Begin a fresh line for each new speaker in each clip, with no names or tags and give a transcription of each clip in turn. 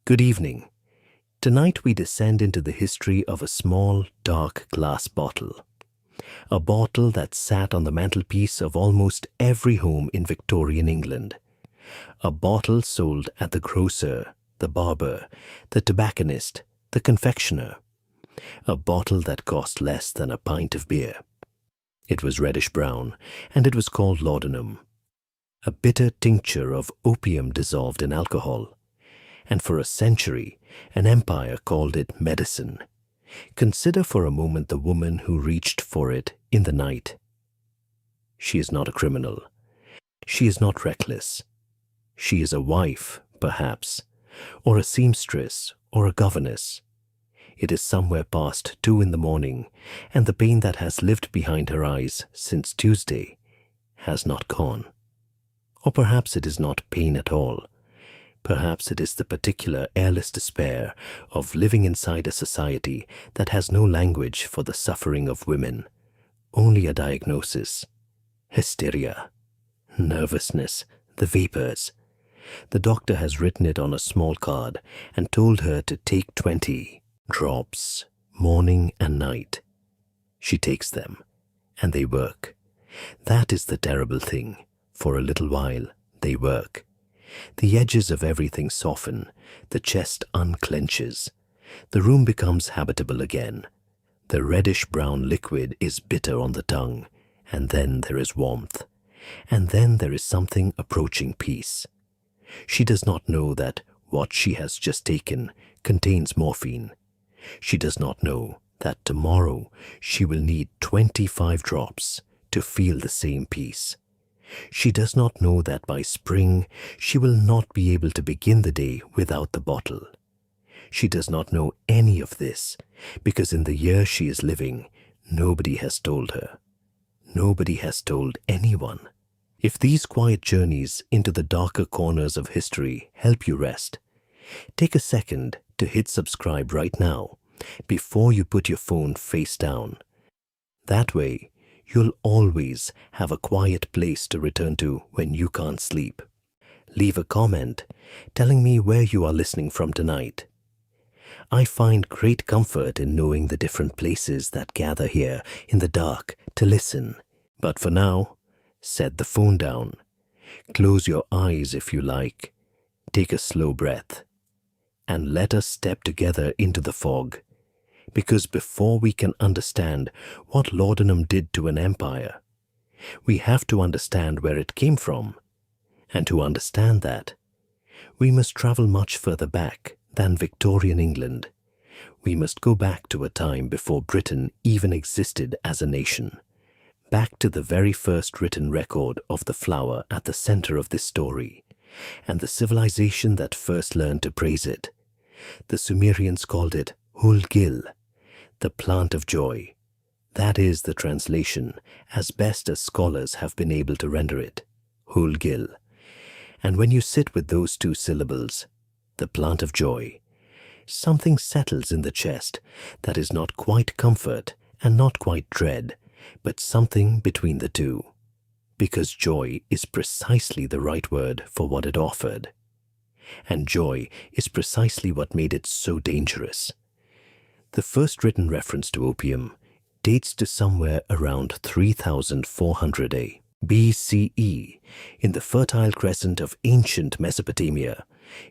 Good evening. Tonight we descend into the history of a small, dark glass bottle. A bottle that sat on the mantelpiece of almost every home in Victorian England. A bottle sold at the grocer, the barber, the tobacconist, the confectioner. A bottle that cost less than a pint of beer. It was reddish-brown, and it was called laudanum. A bitter tincture of opium dissolved in alcohol. And for a century, an empire called it medicine. Consider for a moment the woman who reached for it in the night. She is not a criminal. She is not reckless. She is a wife, perhaps, or a seamstress, or a governess. It is somewhere past 2 in the morning, and the pain that has lived behind her eyes since Tuesday has not gone. Or perhaps it is not pain at all. Perhaps it is the particular airless despair of living inside a society that has no language for the suffering of women, only a diagnosis. Hysteria, nervousness, the vapors. The doctor has written it on a small card and told her to take 20 drops, morning and night. She takes them, and they work. That is the terrible thing. For a little while, they work. The edges of everything soften, the chest unclenches. The room becomes habitable again. The reddish-brown liquid is bitter on the tongue, and then there is warmth. And then there is something approaching peace. She does not know that what she has just taken contains morphine. She does not know that tomorrow she will need 25 drops to feel the same peace. She does not know that by spring she will not be able to begin the day without the bottle. She does not know any of this because in the year she is living, nobody has told her. Nobody has told anyone. If these quiet journeys into the darker corners of history help you rest, take a second to hit subscribe right now before you put your phone face down. That way, you'll always have a quiet place to return to when you can't sleep. Leave a comment telling me where you are listening from tonight. I find great comfort in knowing the different places that gather here in the dark to listen. But for now, set the phone down. Close your eyes if you like. Take a slow breath. And let us step together into the fog. Because before we can understand what laudanum did to an empire, we have to understand where it came from. And to understand that, we must travel much further back than Victorian England. We must go back to a time before Britain even existed as a nation. Back to the very first written record of the flower at the center of this story, and the civilization that first learned to praise it. The Sumerians called it Hulgil, the plant of joy. That is the translation, as best as scholars have been able to render it, Hulgil. And when you sit with those 2 syllables, the plant of joy, something settles in the chest that is not quite comfort and not quite dread, but something between the two. Because joy is precisely the right word for what it offered. And joy is precisely what made it so dangerous. The first written reference to opium dates to somewhere around 3400 BCE in the fertile crescent of ancient Mesopotamia,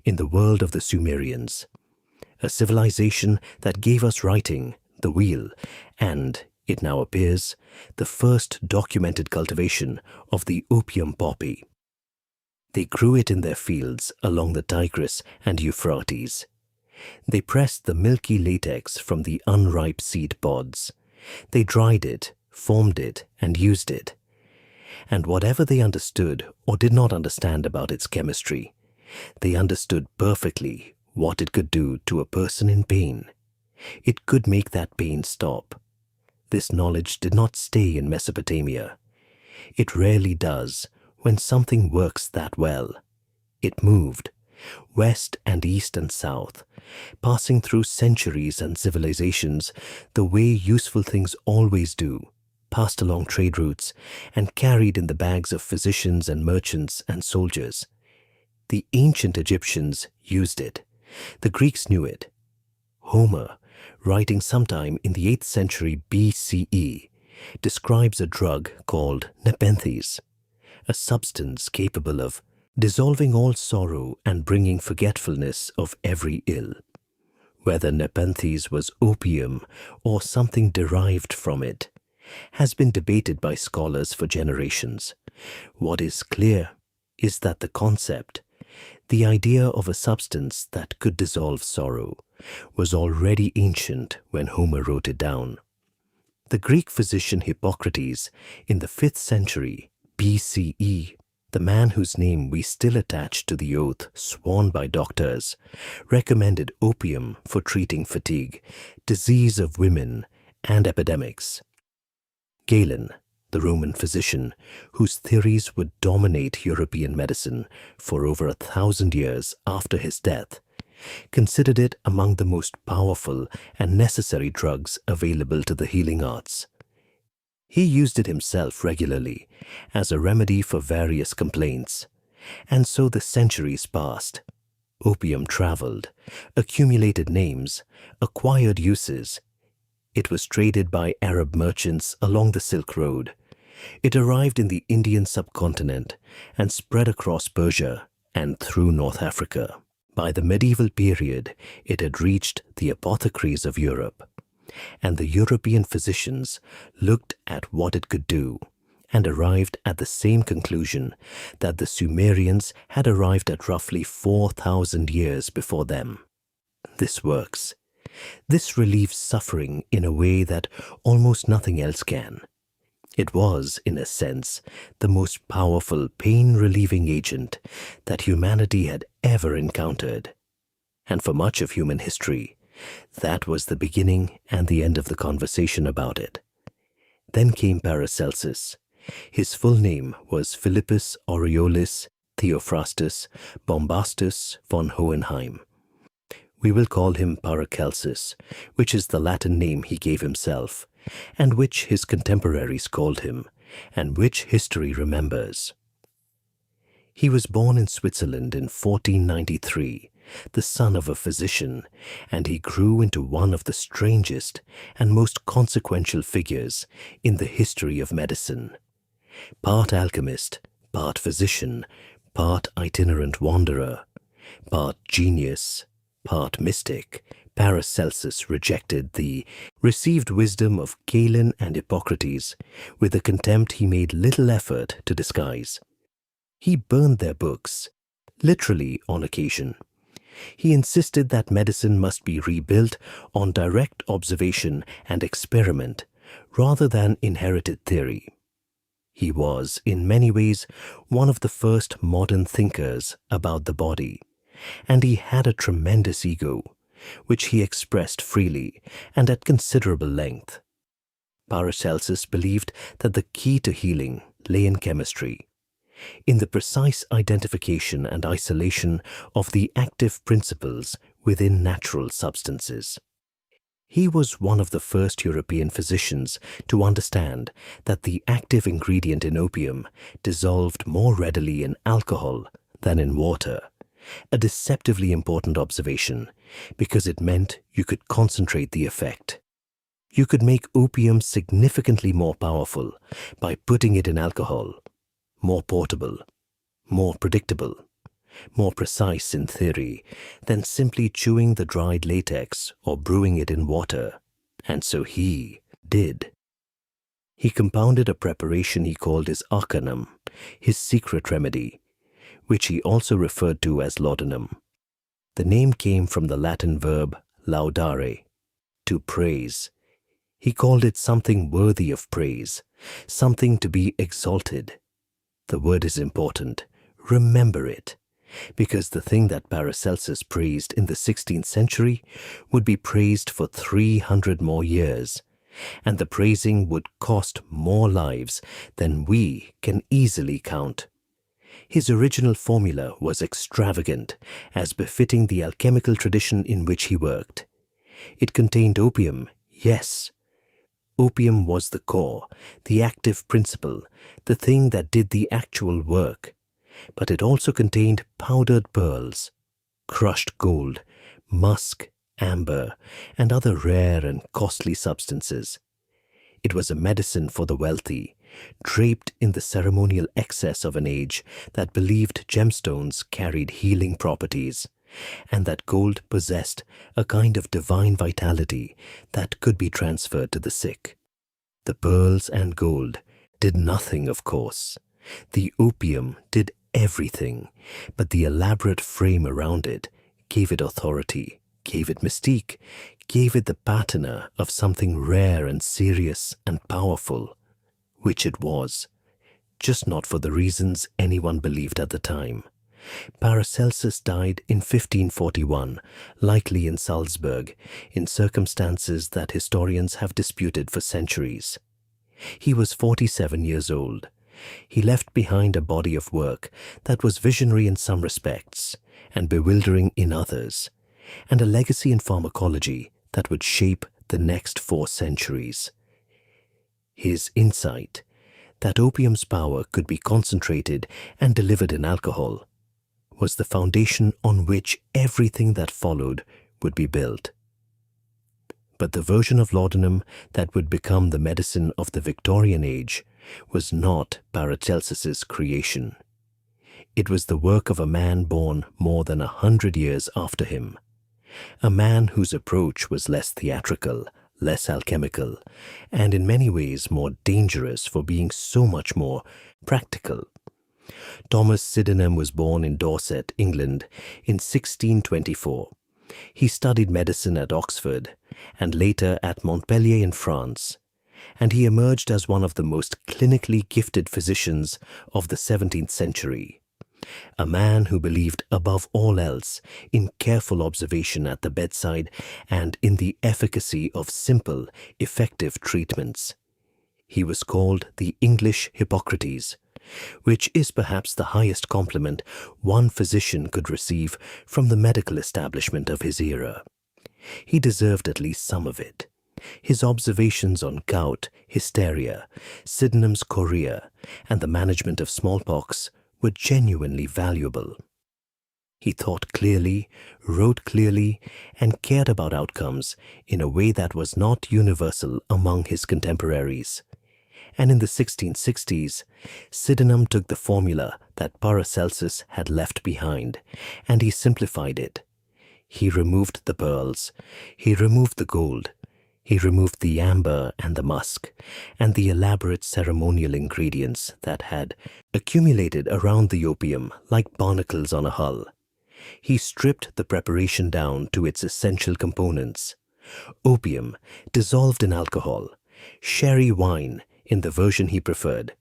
in the world of the Sumerians, a civilization that gave us writing, the wheel, and, it now appears, the first documented cultivation of the opium poppy. They grew it in their fields along the Tigris and Euphrates. They pressed the milky latex from the unripe seed pods. They dried it, formed it, and used it. And whatever they understood or did not understand about its chemistry, they understood perfectly what it could do to a person in pain. It could make that pain stop. This knowledge did not stay in Mesopotamia. It rarely does when something works that well. It moved, west and east and south, passing through centuries and civilizations the way useful things always do, passed along trade routes and carried in the bags of physicians and merchants and soldiers. The ancient Egyptians used it, The Greeks knew it. Homer, writing sometime in the 8th century BCE, describes a drug called nepenthes, a substance capable of dissolving all sorrow and bringing forgetfulness of every ill. Whether nepenthes was opium or something derived from it has been debated by scholars for generations. What is clear is that the concept, the idea of a substance that could dissolve sorrow, was already ancient when Homer wrote it down. The Greek physician Hippocrates, in the 5th century BCE, the man whose name we still attach to the oath sworn by doctors, recommended opium for treating fatigue, disease of women, and epidemics. Galen, the Roman physician, whose theories would dominate European medicine for over 1,000 years after his death, considered it among the most powerful and necessary drugs available to the healing arts. He used it himself regularly as a remedy for various complaints, and so the centuries passed. Opium traveled, accumulated names, acquired uses. It was traded by Arab merchants along the Silk Road. It arrived in the Indian subcontinent and spread across Persia and through North Africa. By the medieval period, it had reached the apothecaries of Europe, and the European physicians looked at what it could do and arrived at the same conclusion that the Sumerians had arrived at roughly 4,000 years before them. This works. This relieves suffering in a way that almost nothing else can. It was, in a sense, the most powerful pain-relieving agent that humanity had ever encountered. And for much of human history, that was the beginning and the end of the conversation about it. Then came Paracelsus. His full name was Philippus Aureolus Theophrastus Bombastus von Hohenheim. We will call him Paracelsus, which is the Latin name he gave himself, and which his contemporaries called him, and which history remembers. He was born in Switzerland in 1493, the son of a physician, and he grew into one of the strangest and most consequential figures in the history of medicine. Part alchemist, part physician, part itinerant wanderer, part genius, part mystic, Paracelsus received wisdom of Galen and Hippocrates with a contempt he made little effort to disguise. He burned their books, literally on occasion. He insisted that medicine must be rebuilt on direct observation and experiment rather than inherited theory. He was, in many ways, one of the first modern thinkers about the body, and he had a tremendous ego, which he expressed freely and at considerable length. Paracelsus believed that the key to healing lay in chemistry, in the precise identification and isolation of the active principles within natural substances. He was one of the first European physicians to understand that the active ingredient in opium dissolved more readily in alcohol than in water, a deceptively important observation because it meant you could concentrate the effect. You could make opium significantly more powerful by putting it in alcohol, more portable, more predictable, more precise in theory than simply chewing the dried latex or brewing it in water. And so he did. He compounded a preparation he called his arcanum, his secret remedy, which he also referred to as laudanum. The name came from the Latin verb laudare, to praise. He called it something worthy of praise, something to be exalted. The word is important. Remember it, because the thing that Paracelsus praised in the 16th century would be praised for 300 more years, and the praising would cost more lives than we can easily count. His original formula was extravagant, as befitting the alchemical tradition in which he worked. It contained opium, yes. Opium was the core, the active principle, the thing that did the actual work. But it also contained powdered pearls, crushed gold, musk, amber, and other rare and costly substances. It was a medicine for the wealthy, draped in the ceremonial excess of an age that believed gemstones carried healing properties, and that gold possessed a kind of divine vitality that could be transferred to the sick. The pearls and gold did nothing, of course. The opium did everything, but the elaborate frame around it gave it authority, gave it mystique, gave it the patina of something rare and serious and powerful, which it was, just not for the reasons anyone believed at the time. Paracelsus died in 1541, likely in Salzburg, in circumstances that historians have disputed for centuries. He was 47 years old. He left behind a body of work that was visionary in some respects and bewildering in others, and a legacy in pharmacology that would shape the next 4 centuries. His insight, that opium's power could be concentrated and delivered in alcohol, was the foundation on which everything that followed would be built. But the version of laudanum that would become the medicine of the Victorian age was not Paracelsus's creation. It was the work of a man born more than 100 years after him, a man whose approach was less theatrical, less alchemical, and in many ways more dangerous for being so much more practical. Thomas Sydenham was born in Dorset, England, in 1624. He studied medicine at Oxford and later at Montpellier in France, and he emerged as one of the most clinically gifted physicians of the 17th century. A man who believed above all else in careful observation at the bedside and in the efficacy of simple, effective treatments. He was called the English Hippocrates, which is perhaps the highest compliment one physician could receive from the medical establishment of his era. He deserved at least some of it. His observations on gout, hysteria, Sydenham's chorea, and the management of smallpox were genuinely valuable. He thought clearly, wrote clearly, and cared about outcomes in a way that was not universal among his contemporaries. And in the 1660s, Sydenham took the formula that Paracelsus had left behind, and he simplified it. He removed the pearls, he removed the gold, he removed the amber and the musk, and the elaborate ceremonial ingredients that had accumulated around the opium like barnacles on a hull. He stripped the preparation down to its essential components: opium dissolved in alcohol, sherry wine in the version he preferred,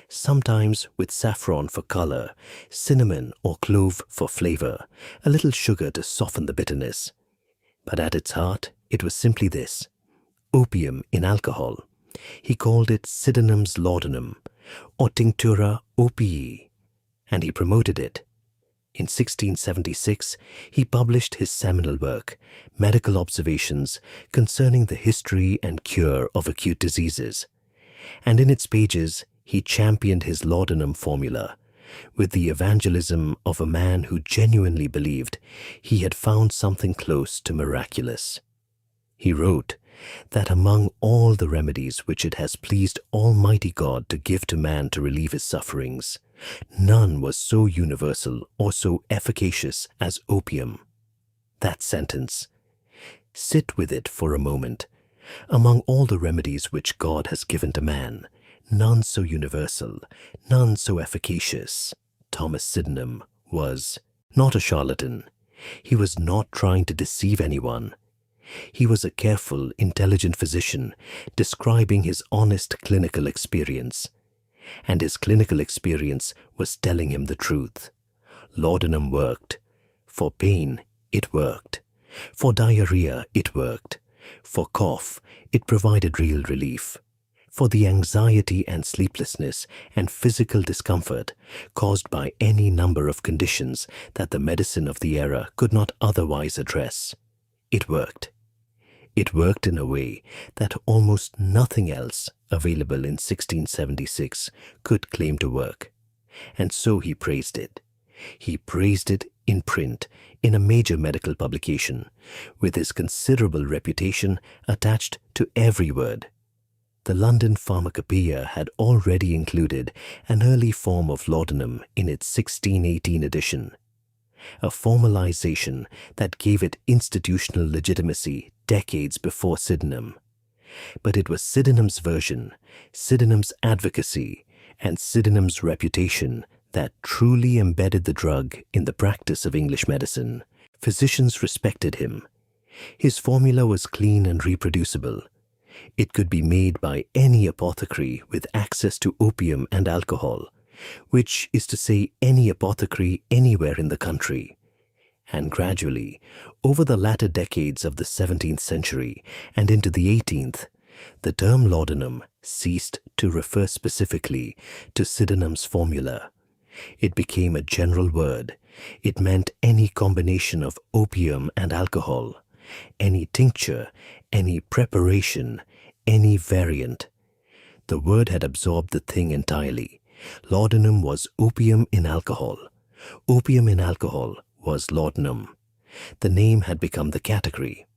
sometimes with saffron for color, cinnamon or clove for flavor, a little sugar to soften the bitterness. But at its heart, it was simply this: opium in alcohol. He called it Sydenham's laudanum, or tinctura opii, and he promoted it. In 1676, he published his seminal work, Medical Observations Concerning the History and Cure of Acute Diseases, and in its pages he championed his laudanum formula with the evangelism of a man who genuinely believed he had found something close to miraculous. He wrote that among all the remedies which it has pleased Almighty God to give to man to relieve his sufferings, none was so universal or so efficacious as opium. That sentence. Sit with it for a moment. Among all the remedies which God has given to man, none so universal, none so efficacious. Thomas Sydenham was not a charlatan. He was not trying to deceive anyone. He was a careful, intelligent physician describing his honest clinical experience. And his clinical experience was telling him the truth. Laudanum worked. For pain, it worked. For diarrhea, it worked. For cough, it provided real relief. For the anxiety and sleeplessness and physical discomfort caused by any number of conditions that the medicine of the era could not otherwise address, it worked. It worked in a way that almost nothing else available in 1676 could claim to work. And so he praised it. He praised it in print, in a major medical publication, with his considerable reputation attached to every word. The London Pharmacopoeia had already included an early form of laudanum in its 1618 edition, a formalization that gave it institutional legitimacy decades before Sydenham. But it was Sydenham's version, Sydenham's advocacy, and Sydenham's reputation that truly embedded the drug in the practice of English medicine. Physicians respected him. His formula was clean and reproducible. It could be made by any apothecary with access to opium and alcohol, which is to say any apothecary anywhere in the country. And gradually, over the latter decades of the 17th century and into the 18th, the term laudanum ceased to refer specifically to Sydenham's formula. It became a general word. It meant any combination of opium and alcohol, any tincture, any preparation, any variant. The word had absorbed the thing entirely. Laudanum was opium in alcohol. Opium in alcohol was laudanum. The name had become the category.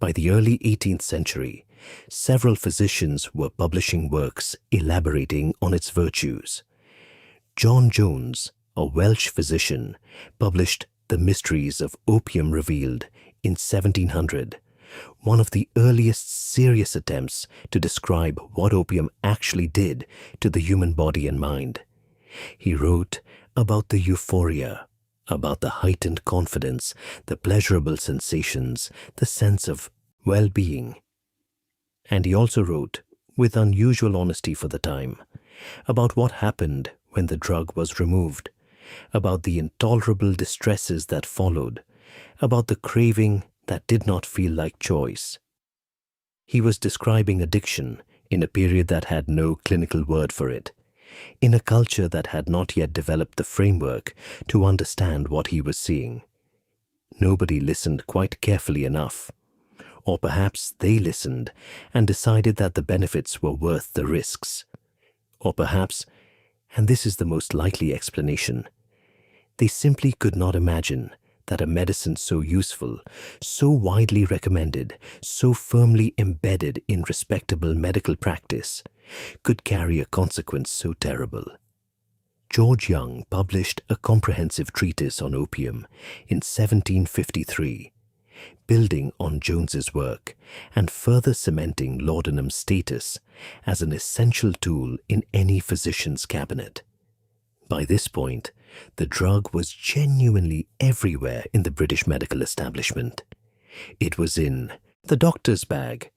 By the early 18th century, several physicians were publishing works elaborating on its virtues. John Jones, a Welsh physician, published The Mysteries of Opium Revealed in 1700, one of the earliest serious attempts to describe what opium actually did to the human body and mind. He wrote about the euphoria, about the heightened confidence, the pleasurable sensations, the sense of well-being. And he also wrote, with unusual honesty for the time, about what happened when the drug was removed, about the intolerable distresses that followed, about the craving that did not feel like choice. He was describing addiction in a period that had no clinical word for it, in a culture that had not yet developed the framework to understand what he was seeing. Nobody listened quite carefully enough. Or perhaps they listened and decided that the benefits were worth the risks. Or perhaps, and this is the most likely explanation, they simply could not imagine that a medicine so useful, so widely recommended, so firmly embedded in respectable medical practice, could carry a consequence so terrible. George Young published a comprehensive treatise on opium in 1753, building on Jones's work and further cementing laudanum's status as an essential tool in any physician's cabinet. By this point, the drug was genuinely everywhere in the British medical establishment. It was in the doctor's bag.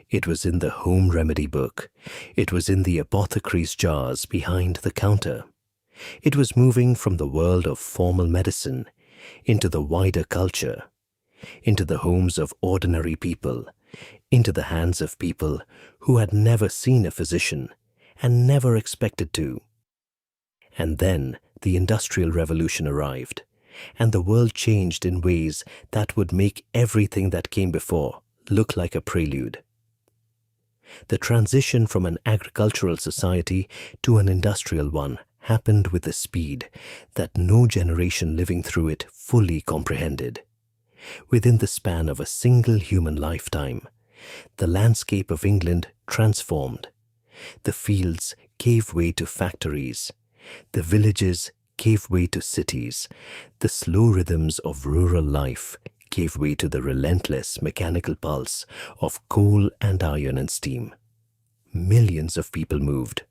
It was in the home remedy book. It was in the apothecary's jars behind the counter. It was moving from the world of formal medicine into the wider culture, into the homes of ordinary people, into the hands of people who had never seen a physician and never expected to. And then the Industrial Revolution arrived, and the world changed in ways that would make everything that came before look like a prelude. The transition from an agricultural society to an industrial one happened with a speed that no generation living through it fully comprehended. Within the span of a single human lifetime, the landscape of England transformed. The fields gave way to factories. The villages gave way to cities. The slow rhythms of rural life gave way to the relentless mechanical pulse of coal and iron and steam. Millions of people moved,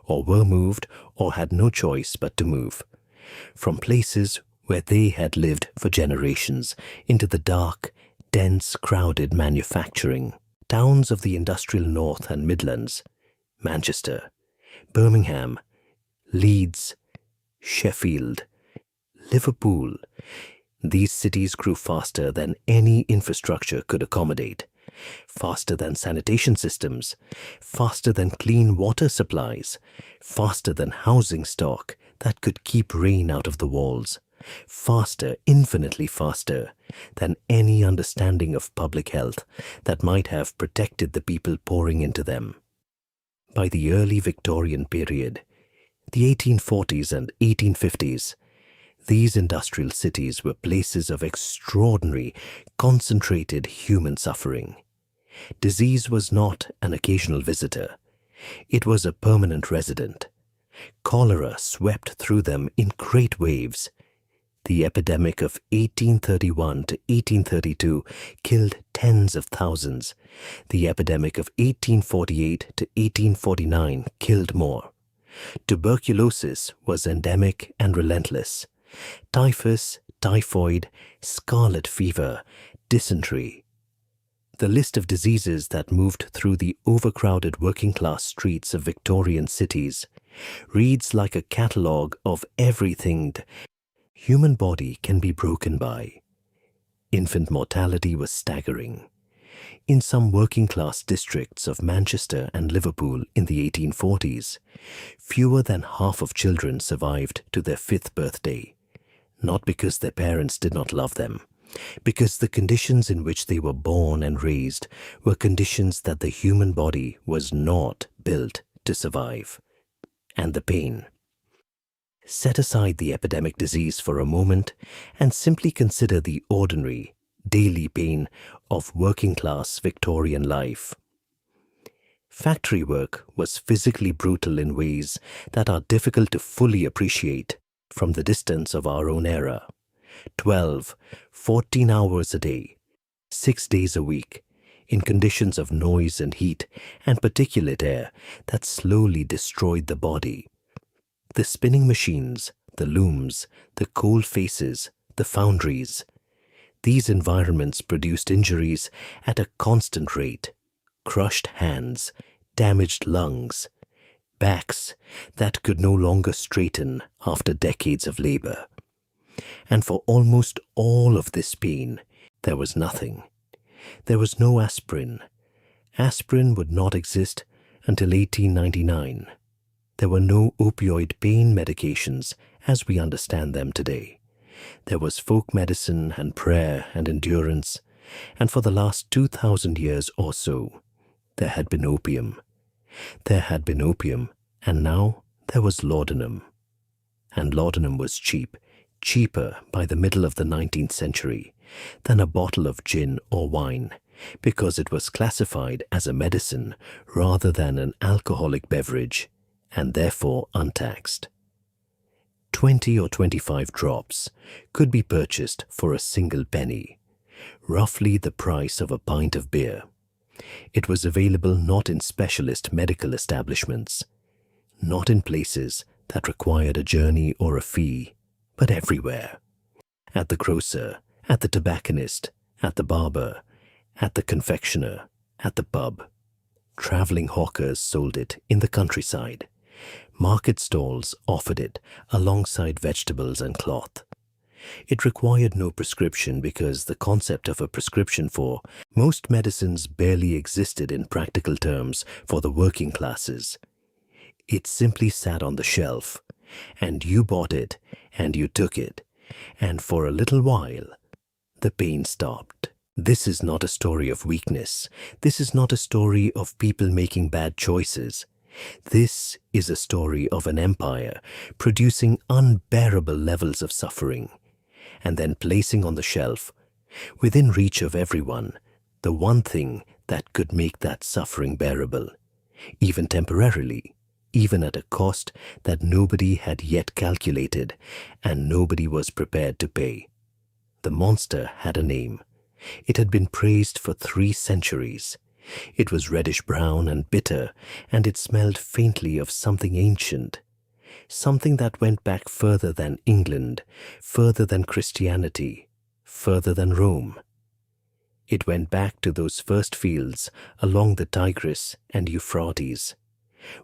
or were moved, or had no choice but to move, from places where they had lived for generations into the dark, dense, crowded manufacturing towns of the industrial North and Midlands, Manchester, Birmingham, Leeds, Sheffield, Liverpool. These cities grew faster than any infrastructure could accommodate, faster than sanitation systems, faster than clean water supplies, faster than housing stock that could keep rain out of the walls, faster, infinitely faster than any understanding of public health that might have protected the people pouring into them. By the early Victorian period, the 1840s and 1850s, These industrial cities were places of extraordinary, concentrated human suffering. Disease was not an occasional visitor. It was a permanent resident. Cholera swept through them in great waves. The epidemic of 1831 to 1832 killed tens of thousands. The epidemic of 1848 to 1849 killed more. Tuberculosis was endemic and relentless. Typhus, typhoid, scarlet fever, dysentery. The list of diseases that moved through the overcrowded working-class streets of Victorian cities reads like a catalogue of everything the human body can be broken by. Infant mortality was staggering. In some working-class districts of Manchester and Liverpool in the 1840s, fewer than half of children survived to their 5th birthday, not because their parents did not love them, because the conditions in which they were born and raised were conditions that the human body was not built to survive. And the pain. Set aside the epidemic disease for a moment and simply consider the ordinary, daily pain of working-class Victorian life. Factory work was physically brutal in ways that are difficult to fully appreciate from the distance of our own era. 12, 14 hours a day, 6 days a week, in conditions of noise and heat and particulate air that slowly destroyed the body. The spinning machines, the looms, the coal faces, the foundries. These environments produced injuries at a constant rate. Crushed hands, damaged lungs, backs that could no longer straighten after decades of labor. And for almost all of this pain, there was nothing. There was no aspirin. Aspirin would not exist until 1899. There were no opioid pain medications as we understand them today. There was folk medicine and prayer and endurance, and for the last 2,000 years or so, there had been opium. There had been opium, and now there was laudanum. And laudanum was cheap, cheaper by the middle of the 19th century than a bottle of gin or wine, because it was classified as a medicine rather than an alcoholic beverage, and therefore untaxed. 20 or 25 drops could be purchased for a single penny, roughly the price of a pint of beer. It was available not in specialist medical establishments, not in places that required a journey or a fee, but everywhere. At the grocer, at the tobacconist, at the barber, at the confectioner, at the pub. Traveling hawkers sold it in the countryside. Market stalls offered it alongside vegetables and cloth. It required no prescription because the concept of a prescription for most medicines barely existed in practical terms for the working classes. It simply sat on the shelf, and you bought it and you took it, and for a little while, the pain stopped. This is not a story of weakness. This is not a story of people making bad choices. This is a story of an empire producing unbearable levels of suffering, and then placing on the shelf, within reach of everyone, the one thing that could make that suffering bearable, even temporarily, even at a cost that nobody had yet calculated and nobody was prepared to pay. The monster had a name. It had been praised for 3 centuries. It was reddish-brown and bitter, and it smelled faintly of something ancient, something that went back further than England, further than Christianity, further than Rome. It went back to those first fields along the Tigris and Euphrates,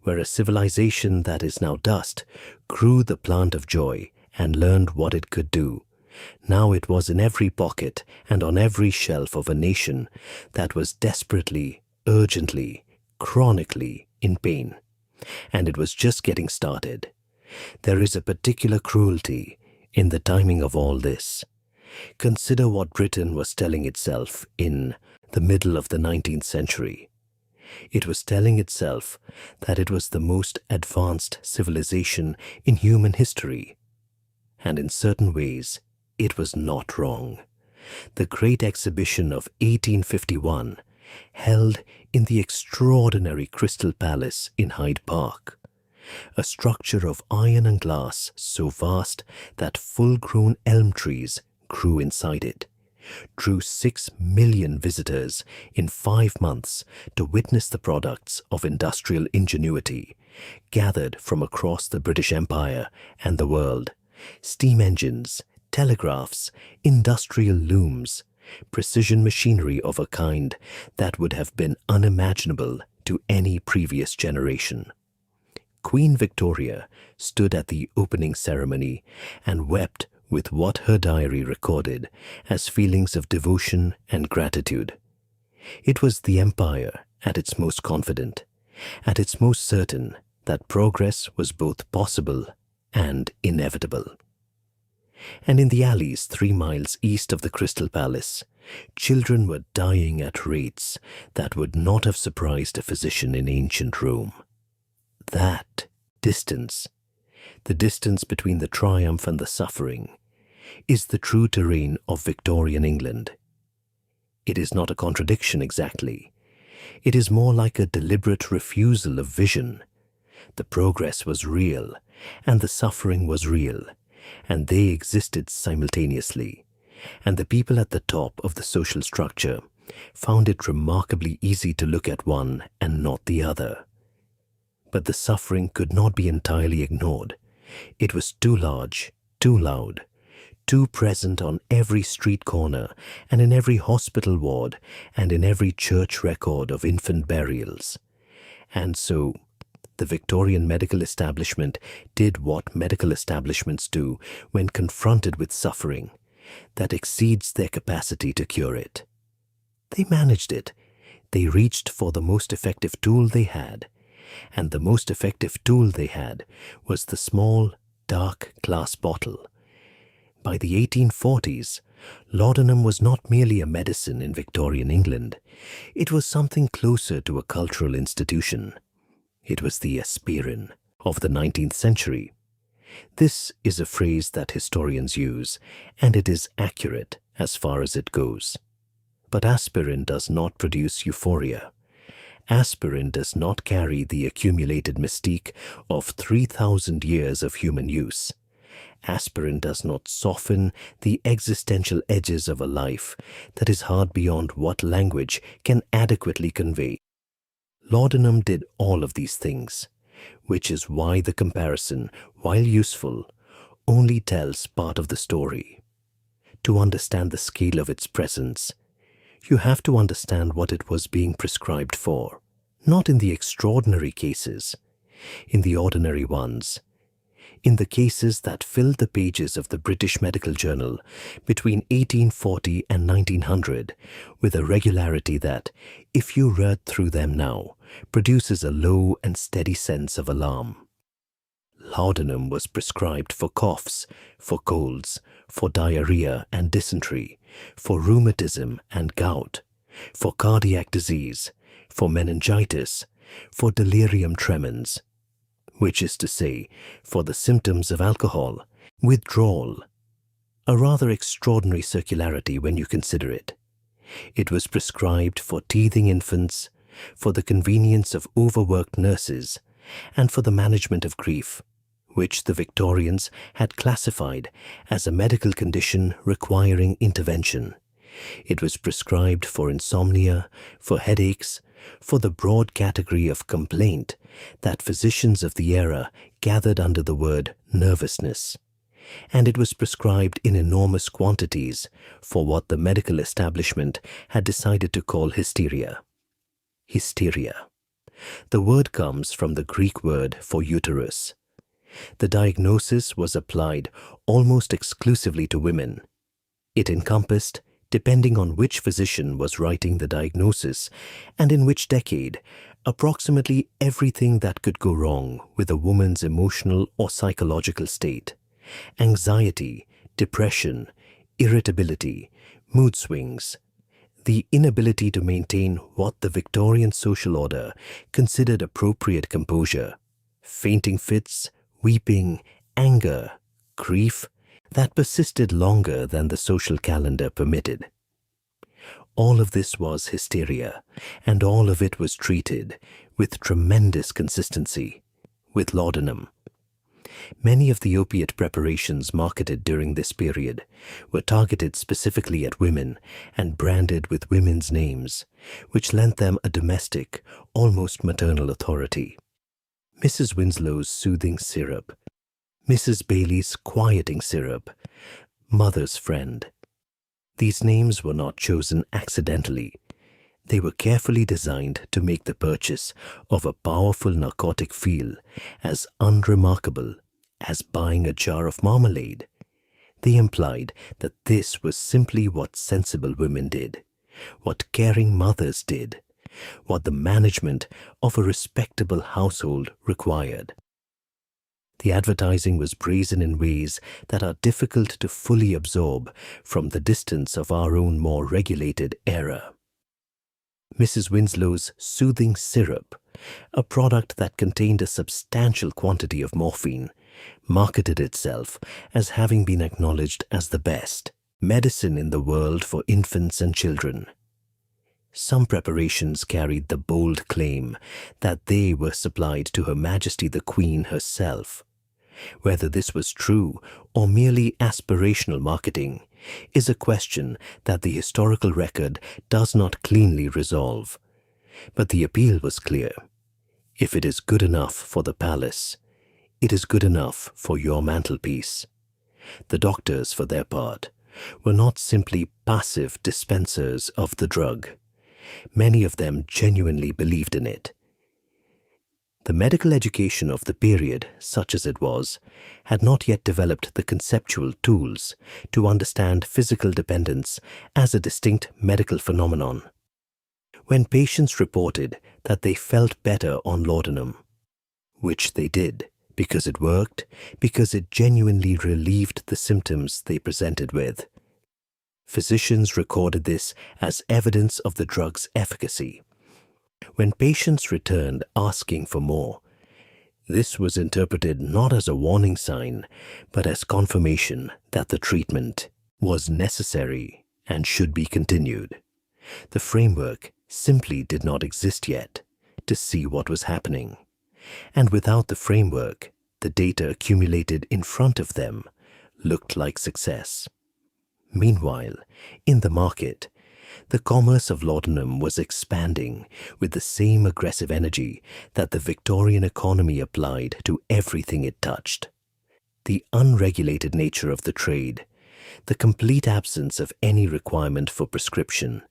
where a civilization that is now dust grew the plant of joy and learned what it could do. Now it was in every pocket and on every shelf of a nation that was desperately, urgently, chronically in pain. And it was just getting started. There is a particular cruelty in the timing of all this. Consider what Britain was telling itself in the middle of the 19th century. It was telling itself that it was the most advanced civilization in human history. and in certain ways, it was not wrong. The Great Exhibition of 1851, held in the extraordinary Crystal Palace in Hyde Park, a structure of iron and glass so vast that full-grown elm trees grew inside it, drew 6 million visitors in 5 months to witness the products of industrial ingenuity gathered from across the British Empire and the world: steam engines, telegraphs, industrial looms, precision machinery of a kind that would have been unimaginable to any previous generation. Queen Victoria stood at the opening ceremony and wept with what her diary recorded as feelings of devotion and gratitude. It was the empire at its most confident, at its most certain that progress was both possible and inevitable. And in the alleys 3 miles east of the Crystal Palace, children were dying at rates that would not have surprised a physician in ancient Rome. That distance, the distance between the triumph and the suffering, is the true terrain of Victorian England. It is not a contradiction exactly. It is more like a deliberate refusal of vision. The progress was real, and the suffering was real, and they existed simultaneously, and the people at the top of the social structure found it remarkably easy to look at one and not the other. But the suffering could not be entirely ignored. It was too large, too loud, too present on every street corner and in every hospital ward and in every church record of infant burials. And so the Victorian medical establishment did what medical establishments do when confronted with suffering that exceeds their capacity to cure it. They managed it. They reached for the most effective tool they had, and the most effective tool they had was the small, dark glass bottle. By the 1840s, laudanum was not merely a medicine in Victorian England. It was something closer to a cultural institution. It was the aspirin of the 19th century. This is a phrase that historians use, and it is accurate as far as it goes. But aspirin does not produce euphoria. Aspirin does not carry the accumulated mystique of 3,000 years of human use. Aspirin does not soften the existential edges of a life that is hard beyond what language can adequately convey. Laudanum did all of these things, which is why the comparison, while useful, only tells part of the story. To understand the scale of its presence, you have to understand what it was being prescribed for, not in the extraordinary cases, in the ordinary ones, in the cases that filled the pages of the British Medical Journal between 1840 and 1900 with a regularity that, if you read through them now, produces a low and steady sense of alarm. Laudanum was prescribed for coughs, for colds, for diarrhea and dysentery, for rheumatism and gout, for cardiac disease, for meningitis, for delirium tremens, which is to say, for the symptoms of alcohol, withdrawal, a rather extraordinary circularity when you consider it. It was prescribed for teething infants, for the convenience of overworked nurses, and for the management of grief, which the Victorians had classified as a medical condition requiring intervention. It was prescribed for insomnia, for headaches, for the broad category of complaint that physicians of the era gathered under the word nervousness. And it was prescribed in enormous quantities for what the medical establishment had decided to call hysteria. Hysteria. The word comes from the Greek word for uterus. The diagnosis was applied almost exclusively to women. It encompassed, depending on which physician was writing the diagnosis and in which decade, approximately everything that could go wrong with a woman's emotional or psychological state: anxiety, depression, irritability, mood swings, the inability to maintain what the Victorian social order considered appropriate composure, fainting fits, weeping, anger, grief, that persisted longer than the social calendar permitted. All of this was hysteria, and all of it was treated with tremendous consistency with laudanum. Many of the opiate preparations marketed during this period were targeted specifically at women and branded with women's names, which lent them a domestic, almost maternal authority. Mrs. Winslow's soothing syrup, Mrs. Bailey's quieting syrup, mother's friend. These names were not chosen accidentally. They were carefully designed to make the purchase of a powerful narcotic feel as unremarkable as buying a jar of marmalade. They implied that this was simply what sensible women did, what caring mothers did, what the management of a respectable household required. The advertising was brazen in ways that are difficult to fully absorb from the distance of our own more regulated era. Mrs. Winslow's soothing syrup, a product that contained a substantial quantity of morphine, marketed itself as having been acknowledged as the best medicine in the world for infants and children. Some preparations carried the bold claim that they were supplied to Her Majesty the Queen herself. Whether this was true or merely aspirational marketing is a question that the historical record does not cleanly resolve. But the appeal was clear. If it is good enough for the palace, it is good enough for your mantelpiece. The doctors, for their part, were not simply passive dispensers of the drug. Many of them genuinely believed in it. The medical education of the period, such as it was, had not yet developed the conceptual tools to understand physical dependence as a distinct medical phenomenon. When patients reported that they felt better on laudanum, which they did because it worked, because it genuinely relieved the symptoms they presented with, physicians recorded this as evidence of the drug's efficacy. When patients returned asking for more, this was interpreted not as a warning sign, but as confirmation that the treatment was necessary and should be continued. The framework simply did not exist yet to see what was happening. And without the framework, the data accumulated in front of them looked like success. Meanwhile, in the market, the commerce of laudanum was expanding with the same aggressive energy that the Victorian economy applied to everything it touched. The unregulated nature of the trade, the complete absence of any requirement for prescription,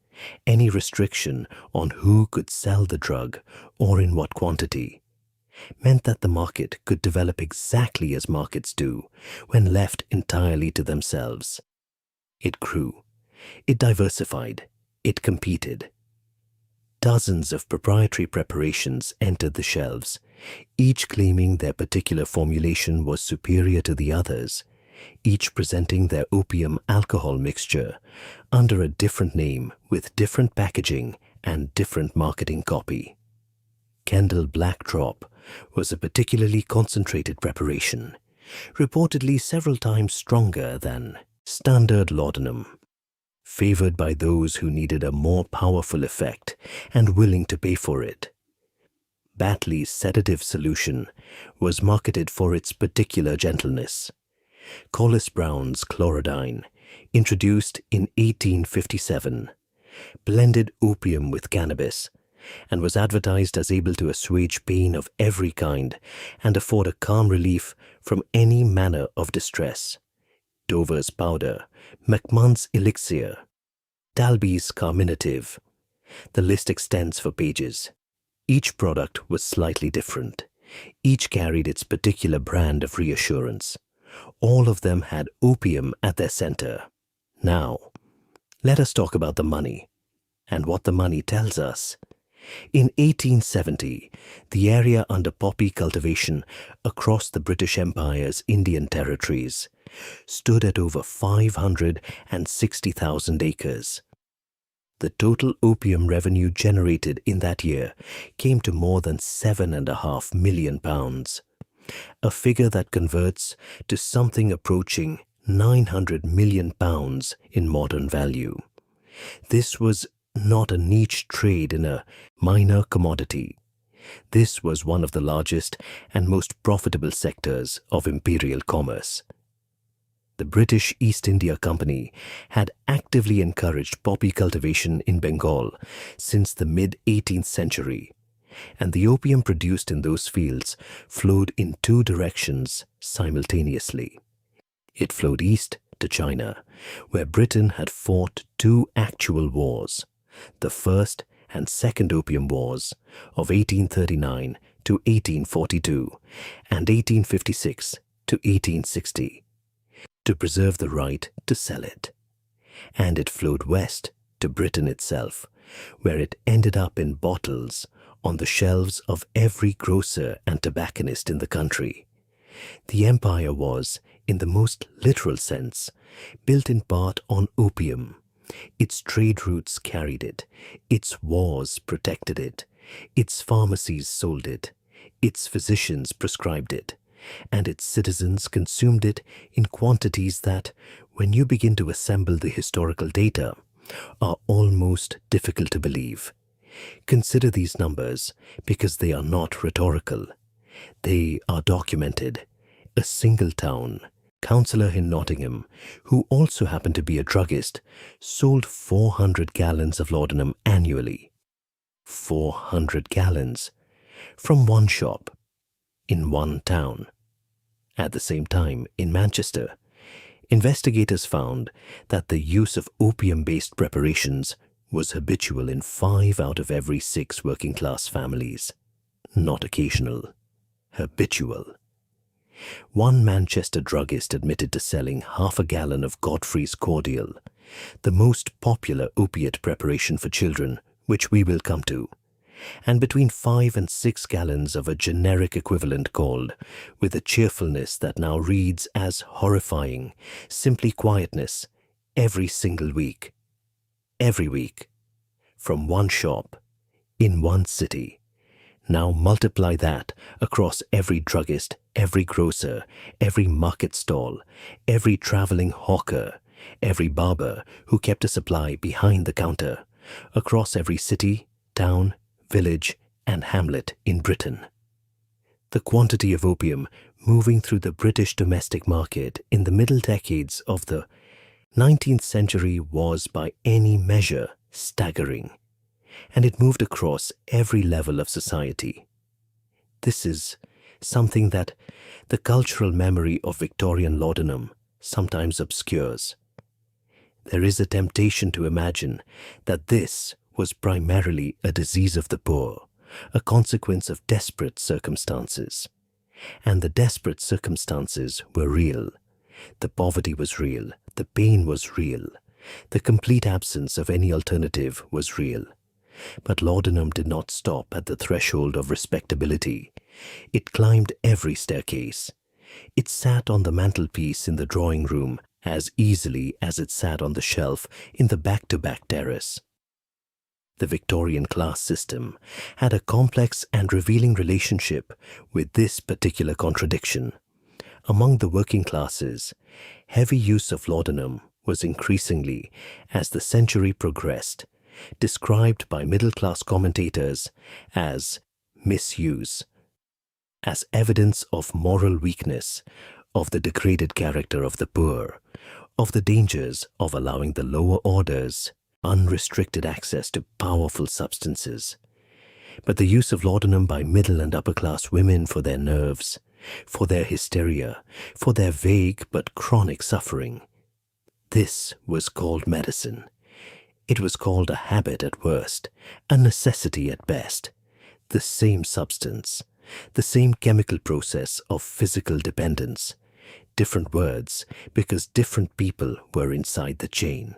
any restriction on who could sell the drug or in what quantity, meant that the market could develop exactly as markets do when left entirely to themselves. It grew. It diversified. It competed. Dozens of proprietary preparations entered the shelves, each claiming their particular formulation was superior to the others, each presenting their opium-alcohol mixture under a different name with different packaging and different marketing copy. Kendall Black Drop was a particularly concentrated preparation, reportedly several times stronger than standard laudanum, favored by those who needed a more powerful effect and willing to pay for it. Batley's sedative solution was marketed for its particular gentleness. Collis Brown's chlorodyne, introduced in 1857, blended opium with cannabis and was advertised as able to assuage pain of every kind and afford a calm relief from any manner of distress. Dover's powder, McMahon's elixir, Dalby's carminative. The list extends for pages. Each product was slightly different. Each carried its particular brand of reassurance. All of them had opium at their center. Now, let us talk about the money and what the money tells us. In 1870, the area under poppy cultivation across the British Empire's Indian territories stood at over 560,000 acres. The total opium revenue generated in that year came to more than £7.5 million, a figure that converts to something approaching £900 million in modern value. This was not a niche trade in a minor commodity. This was one of the largest and most profitable sectors of imperial commerce. The British East India Company had actively encouraged poppy cultivation in Bengal since the mid-18th century, and the opium produced in those fields flowed in two directions simultaneously. It flowed east to China, where Britain had fought two actual wars, the First and Second Opium Wars of 1839 to 1842 and 1856 to 1860, to preserve the right to sell it. And it flowed west to Britain itself, where it ended up in bottles on the shelves of every grocer and tobacconist in the country. The empire was, in the most literal sense, built in part on opium. Its trade routes carried it, its wars protected it, its pharmacies sold it, its physicians prescribed it, and its citizens consumed it in quantities that, when you begin to assemble the historical data, are almost difficult to believe. Consider these numbers because they are not rhetorical. They are documented. A single town, councillor in Nottingham, who also happened to be a druggist, sold 400 gallons of laudanum annually. 400 gallons from one shop in one town. At the same time, in Manchester, investigators found that the use of opium-based preparations was habitual in 5 out of every 6 working-class families. Not occasional, habitual. One Manchester druggist admitted to selling half a gallon of Godfrey's cordial, the most popular opiate preparation for children, which we will come to, and between 5 and 6 gallons of a generic equivalent called, with a cheerfulness that now reads as horrifying, simply quietness, every single week. Every week. From one shop, in one city. Now multiply that across every druggist, every grocer, every market stall, every traveling hawker, every barber who kept a supply behind the counter, across every city, town, village, and hamlet in Britain. The quantity of opium moving through the British domestic market in the middle decades of the 19th century was by any measure staggering, and it moved across every level of society. This is something that the cultural memory of Victorian laudanum sometimes obscures. There is a temptation to imagine that this was primarily a disease of the poor, a consequence of desperate circumstances. And the desperate circumstances were real. The poverty was real, the pain was real, the complete absence of any alternative was real. But laudanum did not stop at the threshold of respectability. It climbed every staircase. It sat on the mantelpiece in the drawing room as easily as it sat on the shelf in the back-to-back terrace. The Victorian class system had a complex and revealing relationship with this particular contradiction. Among the working classes, heavy use of laudanum was increasingly, as the century progressed, described by middle-class commentators as misuse, as evidence of moral weakness, of the degraded character of the poor, of the dangers of allowing the lower orders unrestricted access to powerful substances. But the use of laudanum by middle and upper-class women for their nerves, for their hysteria, for their vague but chronic suffering, this was called medicine. It was called a habit at worst, a necessity at best. The same substance, the same chemical process of physical dependence. Different words because different people were inside the chain.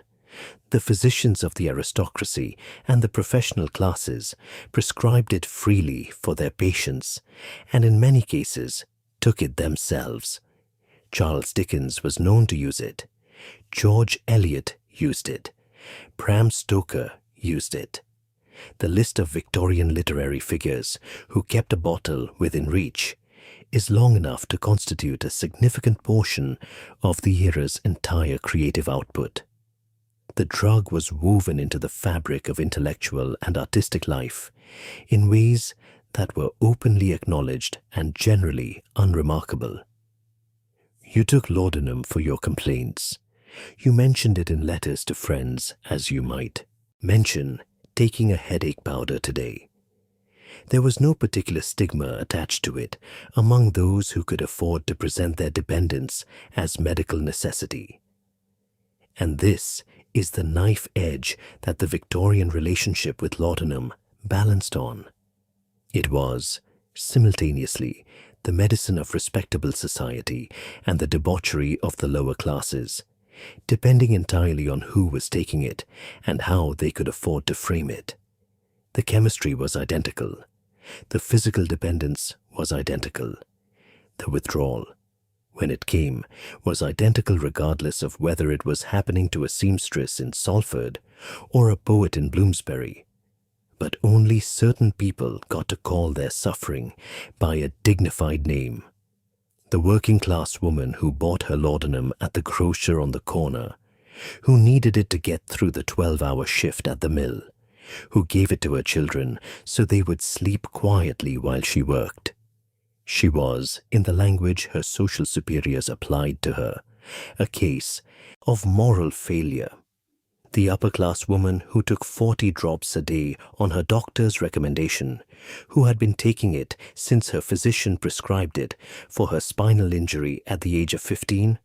The physicians of the aristocracy and the professional classes prescribed it freely for their patients, and in many cases took it themselves. Charles Dickens was known to use it. George Eliot used it. Bram Stoker used it. The list of Victorian literary figures who kept a bottle within reach is long enough to constitute a significant portion of the era's entire creative output. The drug was woven into the fabric of intellectual and artistic life in ways that were openly acknowledged and generally unremarkable. You took laudanum for your complaints. You mentioned it in letters to friends, as you might mention taking a headache powder today. There was no particular stigma attached to it among those who could afford to present their dependence as medical necessity. And this is the knife edge that the Victorian relationship with laudanum balanced on. It was, simultaneously, the medicine of respectable society and the debauchery of the lower classes, depending entirely on who was taking it and how they could afford to frame it. The chemistry was identical. The physical dependence was identical. The withdrawal, when it came, was identical regardless of whether it was happening to a seamstress in Salford or a poet in Bloomsbury. But only certain people got to call their suffering by a dignified name. The working-class woman who bought her laudanum at the grocer on the corner, who needed it to get through the 12-hour shift at the mill, who gave it to her children so they would sleep quietly while she worked. She was, in the language her social superiors applied to her, a case of moral failure. The upper-class woman who took 40 drops a day on her doctor's recommendation, who had been taking it since her physician prescribed it for her spinal injury at the age of 15,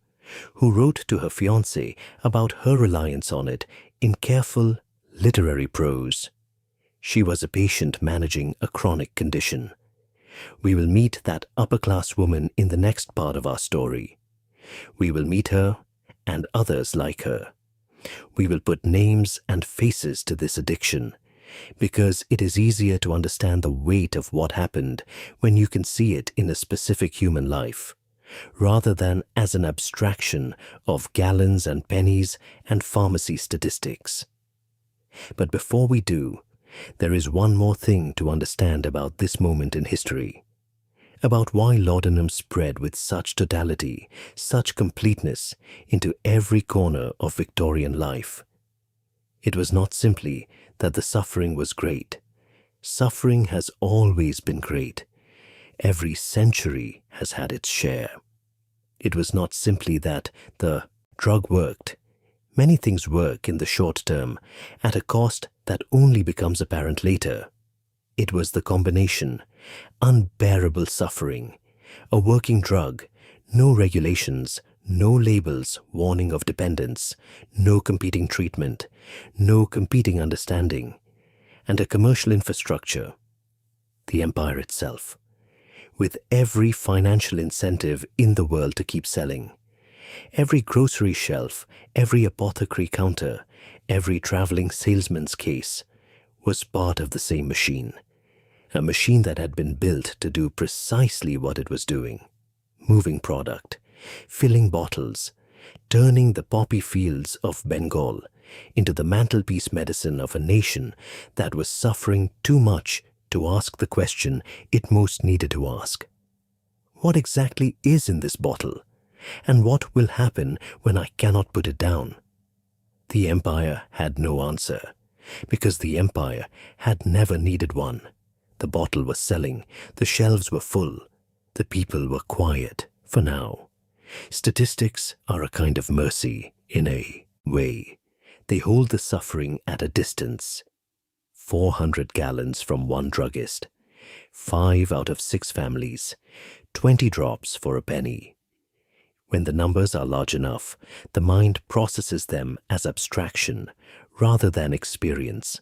who wrote to her fiancé about her reliance on it in careful, literary prose. She was a patient managing a chronic condition. We will meet that upper-class woman in the next part of our story. We will meet her and others like her. We will put names and faces to this addiction, because it is easier to understand the weight of what happened when you can see it in a specific human life, rather than as an abstraction of gallons and pennies and pharmacy statistics. But before we do, there is one more thing to understand about this moment in history, about why laudanum spread with such totality, such completeness into every corner of Victorian life. It was not simply that the suffering was great. Suffering has always been great. Every century has had its share. It was not simply that the drug worked. Many things work in the short term at a cost that only becomes apparent later. It was the combination, unbearable suffering, a working drug, no regulations, no labels warning of dependence, no competing treatment, no competing understanding, and a commercial infrastructure, the empire itself, with every financial incentive in the world to keep selling. Every grocery shelf, every apothecary counter, every traveling salesman's case was part of the same machine. A machine that had been built to do precisely what it was doing. Moving product, filling bottles, turning the poppy fields of Bengal into the mantelpiece medicine of a nation that was suffering too much to ask the question it most needed to ask. What exactly is in this bottle? And what will happen when I cannot put it down? The empire had no answer, because the empire had never needed one. The bottle was selling, the shelves were full, the people were quiet for now. Statistics are a kind of mercy, in a way. They hold the suffering at a distance. 400 gallons from one druggist, 5 out of 6 families, 20 drops for a penny. When the numbers are large enough, the mind processes them as abstraction rather than experience.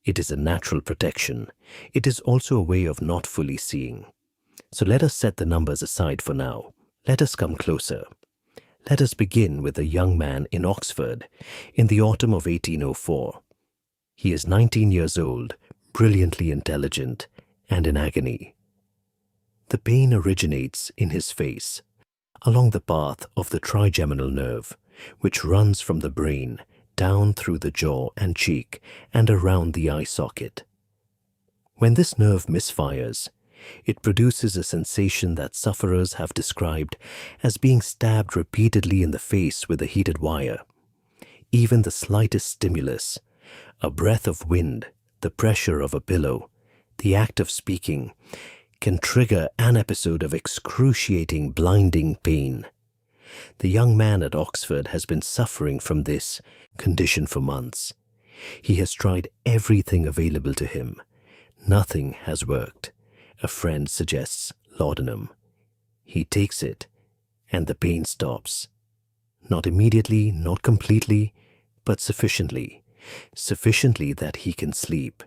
It is a natural protection. It is also a way of not fully seeing. So let us set the numbers aside for now. Let us come closer. Let us begin with a young man in Oxford in the autumn of 1804. He is 19 years old, brilliantly intelligent, and in agony. The pain originates in his face, along the path of the trigeminal nerve, which runs from the brain down through the jaw and cheek and around the eye socket. When this nerve misfires, It produces a sensation that sufferers have described as being stabbed repeatedly in the face with a heated wire. Even the slightest stimulus, a breath of wind, the pressure of a pillow, the act of speaking, can trigger an episode of excruciating, blinding pain. The young man at Oxford has been suffering from this condition for months. He has tried everything available to him. Nothing has worked. A friend suggests laudanum. He takes it, and the pain stops. Not immediately, not completely, but sufficiently. Sufficiently that he can sleep.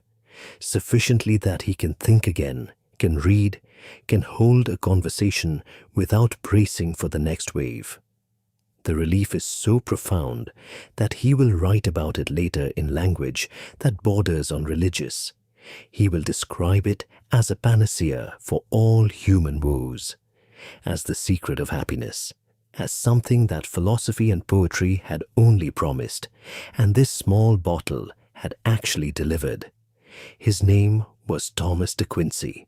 Sufficiently that he can think again, can read, can hold a conversation without bracing for the next wave. The relief is so profound that he will write about it later in language that borders on religious. He will describe it as a panacea for all human woes, as the secret of happiness, as something that philosophy and poetry had only promised, and this small bottle had actually delivered. His name was Thomas de Quincey,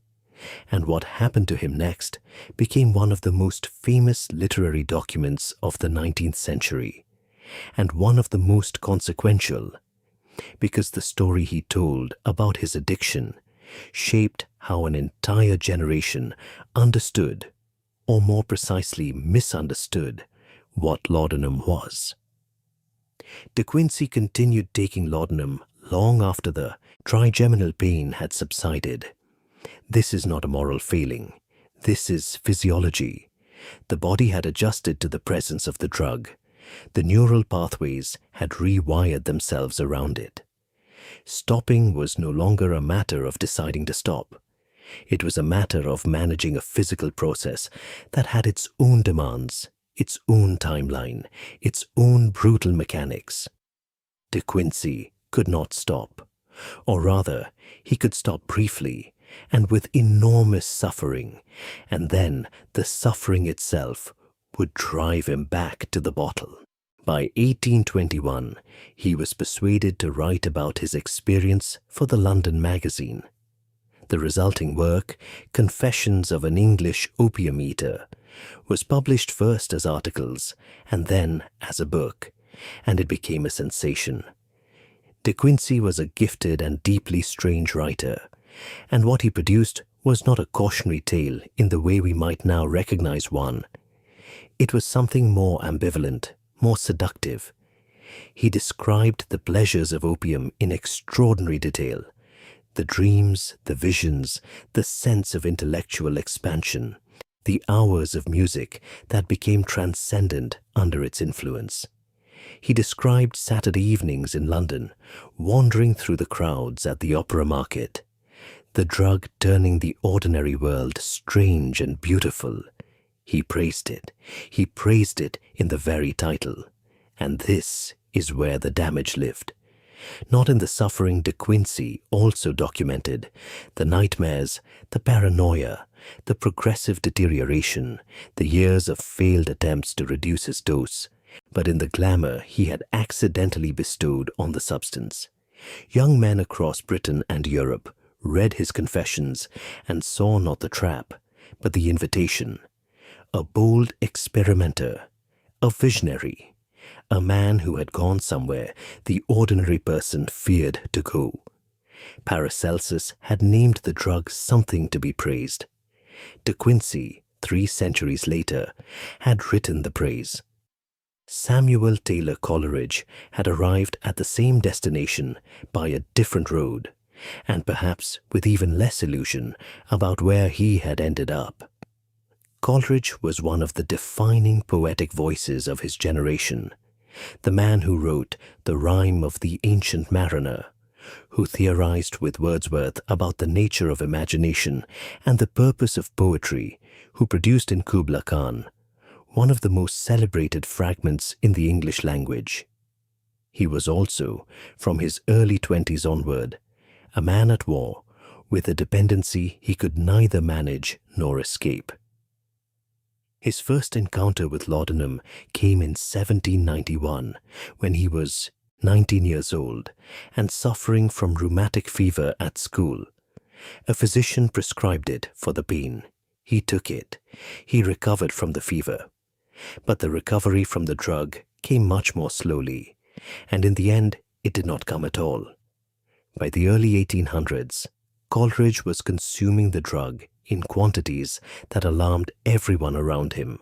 and what happened to him next became one of the most famous literary documents of the 19th century, and one of the most consequential, because the story he told about his addiction shaped how an entire generation understood, or more precisely misunderstood, what laudanum was. De Quincey continued taking laudanum long after the trigeminal pain had subsided. This is not a moral failing. This is physiology. The body had adjusted to the presence of the drug. The neural pathways had rewired themselves around it. Stopping was no longer a matter of deciding to stop. It was a matter of managing a physical process that had its own demands, its own timeline, its own brutal mechanics. De Quincey could not stop. Or rather, he could stop briefly, and with enormous suffering, and then the suffering itself would drive him back to the bottle. By 1821, he was persuaded to write about his experience for the London magazine. The resulting work, Confessions of an English Opium Eater, was published first as articles and then as a book, and it became a sensation. De Quincey was a gifted and deeply strange writer, and what he produced was not a cautionary tale in the way we might now recognize one. It was something more ambivalent, more seductive. He described the pleasures of opium in extraordinary detail, the dreams, the visions, the sense of intellectual expansion, the hours of music that became transcendent under its influence. He described Saturday evenings in London, wandering through the crowds at the opera market, the drug turning the ordinary world strange and beautiful. He praised it. He praised it in the very title. And this is where the damage lived. Not in the suffering De Quincey also documented, the nightmares, the paranoia, the progressive deterioration, the years of failed attempts to reduce his dose, but in the glamour he had accidentally bestowed on the substance. Young men across Britain and Europe read his confessions and saw not the trap, but the invitation. A bold experimenter, a visionary, a man who had gone somewhere the ordinary person feared to go. Paracelsus had named the drug something to be praised. De Quincey, 3 centuries later, had written the praise. Samuel Taylor Coleridge had arrived at the same destination by a different road, and perhaps with even less illusion about where he had ended up. Coleridge was one of the defining poetic voices of his generation, the man who wrote The Rime of the Ancient Mariner, who theorized with Wordsworth about the nature of imagination and the purpose of poetry, who produced in Kubla Khan one of the most celebrated fragments in the English language. He was also, from his early 20s onward, a man at war with a dependency he could neither manage nor escape. His first encounter with laudanum came in 1791, when he was 19 years old and suffering from rheumatic fever at school. A physician prescribed it for the pain. He took it. He recovered from the fever. But the recovery from the drug came much more slowly, and in the end, it did not come at all. By the early 1800s, Coleridge was consuming the drug in quantities that alarmed everyone around him.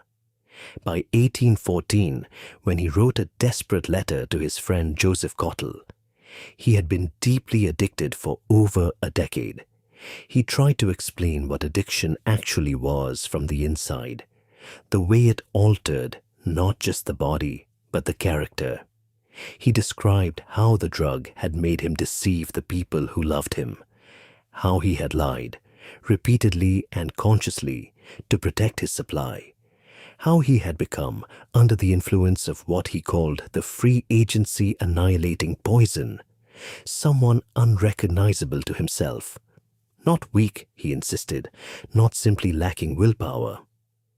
By 1814, when he wrote a desperate letter to his friend Joseph Cottle, he had been deeply addicted for over a decade. He tried to explain what addiction actually was from the inside, the way it altered not just the body, but the character. He described how the drug had made him deceive the people who loved him, how he had lied, repeatedly and consciously, to protect his supply, how he had become under the influence of what he called the free agency annihilating poison, someone unrecognizable to himself. Not weak, he insisted, not simply lacking willpower.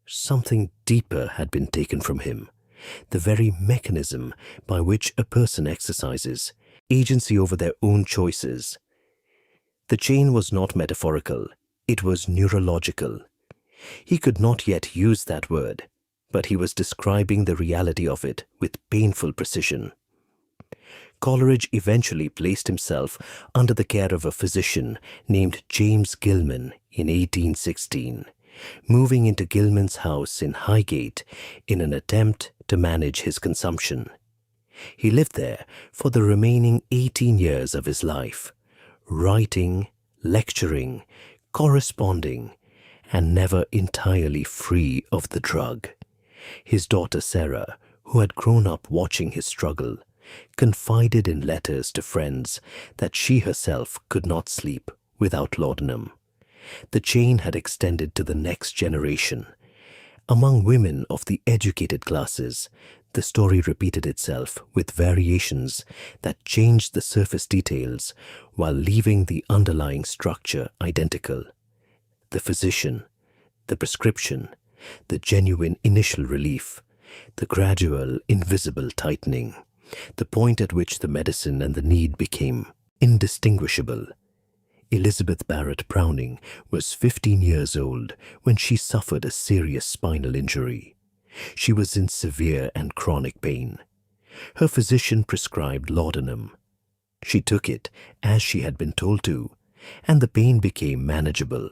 Something deeper had been taken from him, the very mechanism by which a person exercises agency over their own choices. The chain was not metaphorical, it was neurological. He could not yet use that word, but he was describing the reality of it with painful precision. Coleridge eventually placed himself under the care of a physician named James Gilman in 1816, moving into Gilman's house in Highgate in an attempt to manage his consumption. He lived there for the remaining 18 years of his life, writing, lecturing, corresponding, and never entirely free of the drug. His daughter Sarah, who had grown up watching his struggle, confided in letters to friends that she herself could not sleep without laudanum. The chain had extended to the next generation. Among women of the educated classes, the story repeated itself with variations that changed the surface details while leaving the underlying structure identical. The physician, the prescription, the genuine initial relief, the gradual invisible tightening, the point at which the medicine and the need became indistinguishable. Elizabeth Barrett Browning was 15 years old when she suffered a serious spinal injury. She was in severe and chronic pain. Her physician prescribed laudanum. She took it as she had been told to, and the pain became manageable.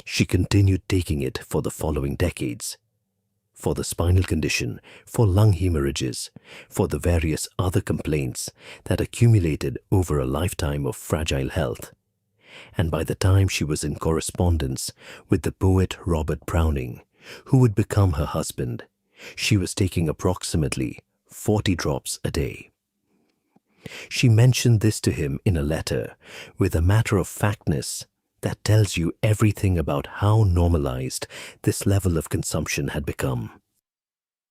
She continued taking it for the following decades. For the spinal condition, for lung hemorrhages, for the various other complaints that accumulated over a lifetime of fragile health. And by the time she was in correspondence with the poet Robert Browning, who would become her husband, she was taking approximately 40 drops a day. She mentioned this to him in a letter with a matter-of-factness that tells you everything about how normalized this level of consumption had become.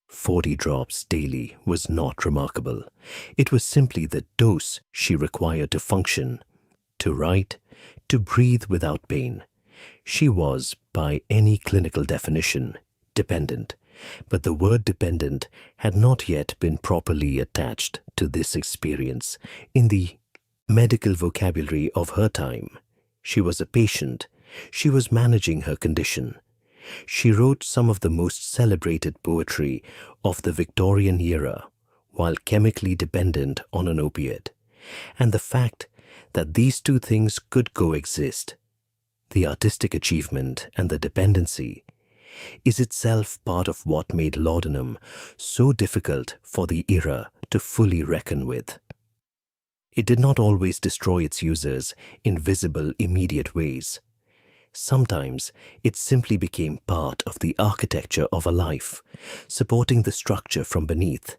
40 drops daily was not remarkable. It was simply the dose she required to function, to write, to breathe without pain. She was, by any clinical definition, dependent, but the word dependent had not yet been properly attached to this experience in the medical vocabulary of her time. She was a patient. She was managing her condition. She wrote some of the most celebrated poetry of the Victorian era while chemically dependent on an opiate. And the fact that these two things could coexist, the artistic achievement and the dependency, is itself part of what made laudanum so difficult for the era to fully reckon with. It did not always destroy its users in visible, immediate ways. Sometimes it simply became part of the architecture of a life, supporting the structure from beneath,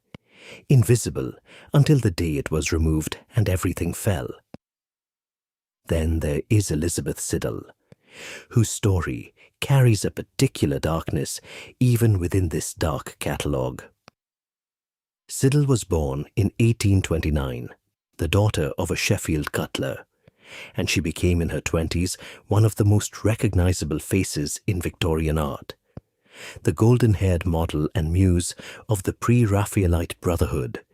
invisible until the day it was removed and everything fell. Then there is Elizabeth Siddal, whose story carries a particular darkness even within this dark catalogue. Siddal was born in 1829, the daughter of a Sheffield cutler, and she became in her 20s one of the most recognizable faces in Victorian art. The golden-haired model and muse of the pre-Raphaelite Brotherhood,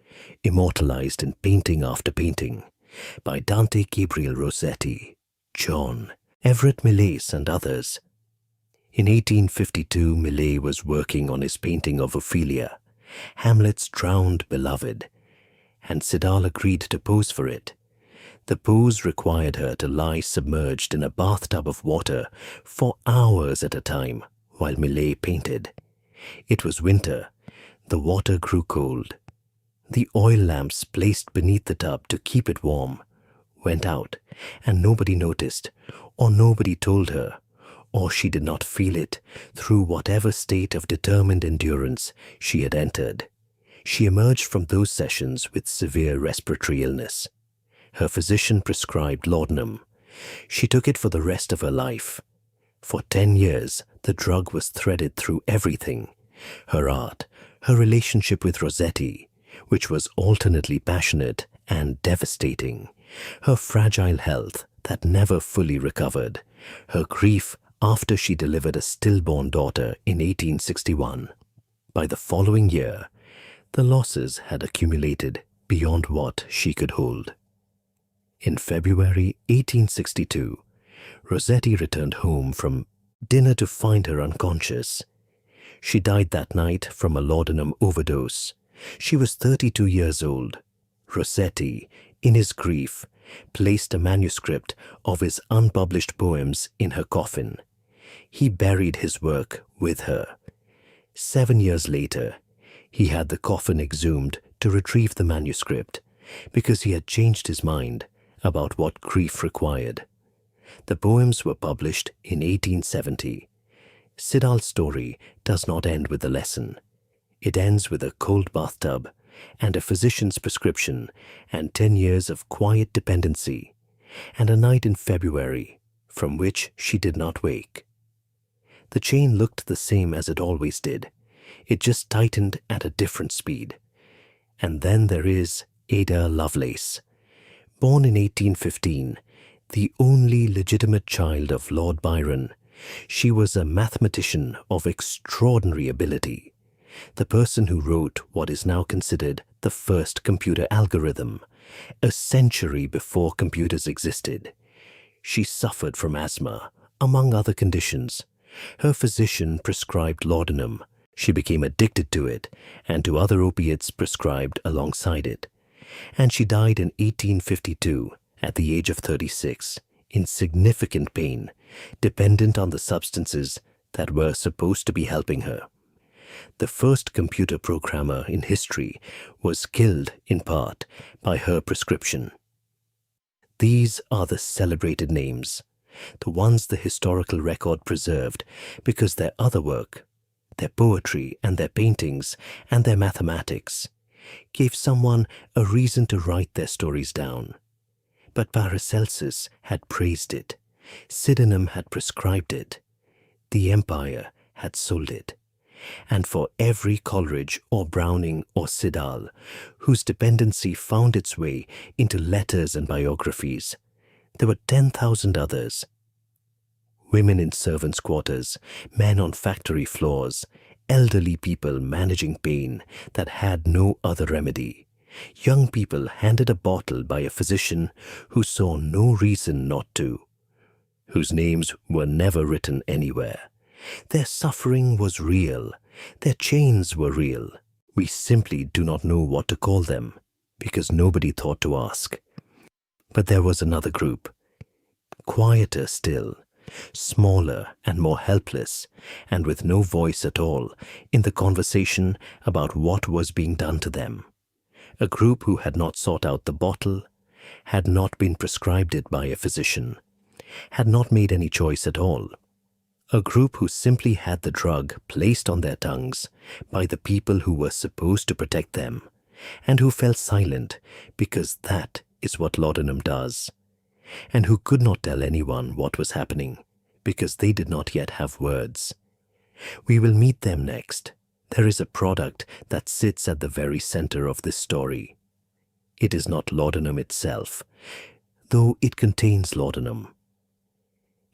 immortalized in painting after painting by Dante Gabriel Rossetti, John, Everett Millais and others. In 1852, Millais was working on his painting of Ophelia, Hamlet's drowned beloved, and Siddal agreed to pose for it. The pose required her to lie submerged in a bathtub of water for hours at a time while Millais painted. It was winter. The water grew cold. The oil lamps placed beneath the tub to keep it warm went out, and nobody noticed, or nobody told her, or she did not feel it through whatever state of determined endurance she had entered. She emerged from those sessions with severe respiratory illness. Her physician prescribed laudanum. She took it for the rest of her life. For 10 years, the drug was threaded through everything: her art, her relationship with Rossetti, which was alternately passionate and devastating, her fragile health that never fully recovered, her grief after she delivered a stillborn daughter in 1861. By the following year, the losses had accumulated beyond what she could hold. In February 1862, Rossetti returned home from dinner to find her unconscious. She died that night from a laudanum overdose. She was 32 years old. Rossetti, in his grief, placed a manuscript of his unpublished poems in her coffin. He buried his work with her. 7 years later, he had the coffin exhumed to retrieve the manuscript because he had changed his mind about what grief required. The poems were published in 1870. Siddal's story does not end with the lesson. It ends with a cold bathtub and a physician's prescription and 10 years of quiet dependency and a night in February from which she did not wake. The chain looked the same as it always did. It just tightened at a different speed. And then there is Ada Lovelace. Born in 1815, the only legitimate child of Lord Byron, she was a mathematician of extraordinary ability, the person who wrote what is now considered the first computer algorithm, a century before computers existed. She suffered from asthma, among other conditions. Her physician prescribed laudanum. She became addicted to it and to other opiates prescribed alongside it. And she died in 1852 at the age of 36, in significant pain, dependent on the substances that were supposed to be helping her. The first computer programmer in history was killed in part by her prescription. These are the celebrated names, the ones the historical record preserved because their other work, their poetry and their paintings and their mathematics, gave someone a reason to write their stories down. But Paracelsus had praised it. Sydenham had prescribed it. The Empire had sold it. And for every Coleridge or Browning or Siddal, whose dependency found its way into letters and biographies, there were 10,000 others. Women in servants' quarters, men on factory floors, elderly people managing pain that had no other remedy, young people handed a bottle by a physician who saw no reason not to, whose names were never written anywhere. Their suffering was real. Their chains were real. We simply do not know what to call them because nobody thought to ask. But there was another group, quieter still, smaller and more helpless, and with no voice at all in the conversation about what was being done to them. A group who had not sought out the bottle, had not been prescribed it by a physician, had not made any choice at all. A group who simply had the drug placed on their tongues by the people who were supposed to protect them, and who fell silent because that is what laudanum does, and who could not tell anyone what was happening because they did not yet have words. We will meet them next. There is a product that sits at the very center of this story. It is not laudanum itself, though it contains laudanum.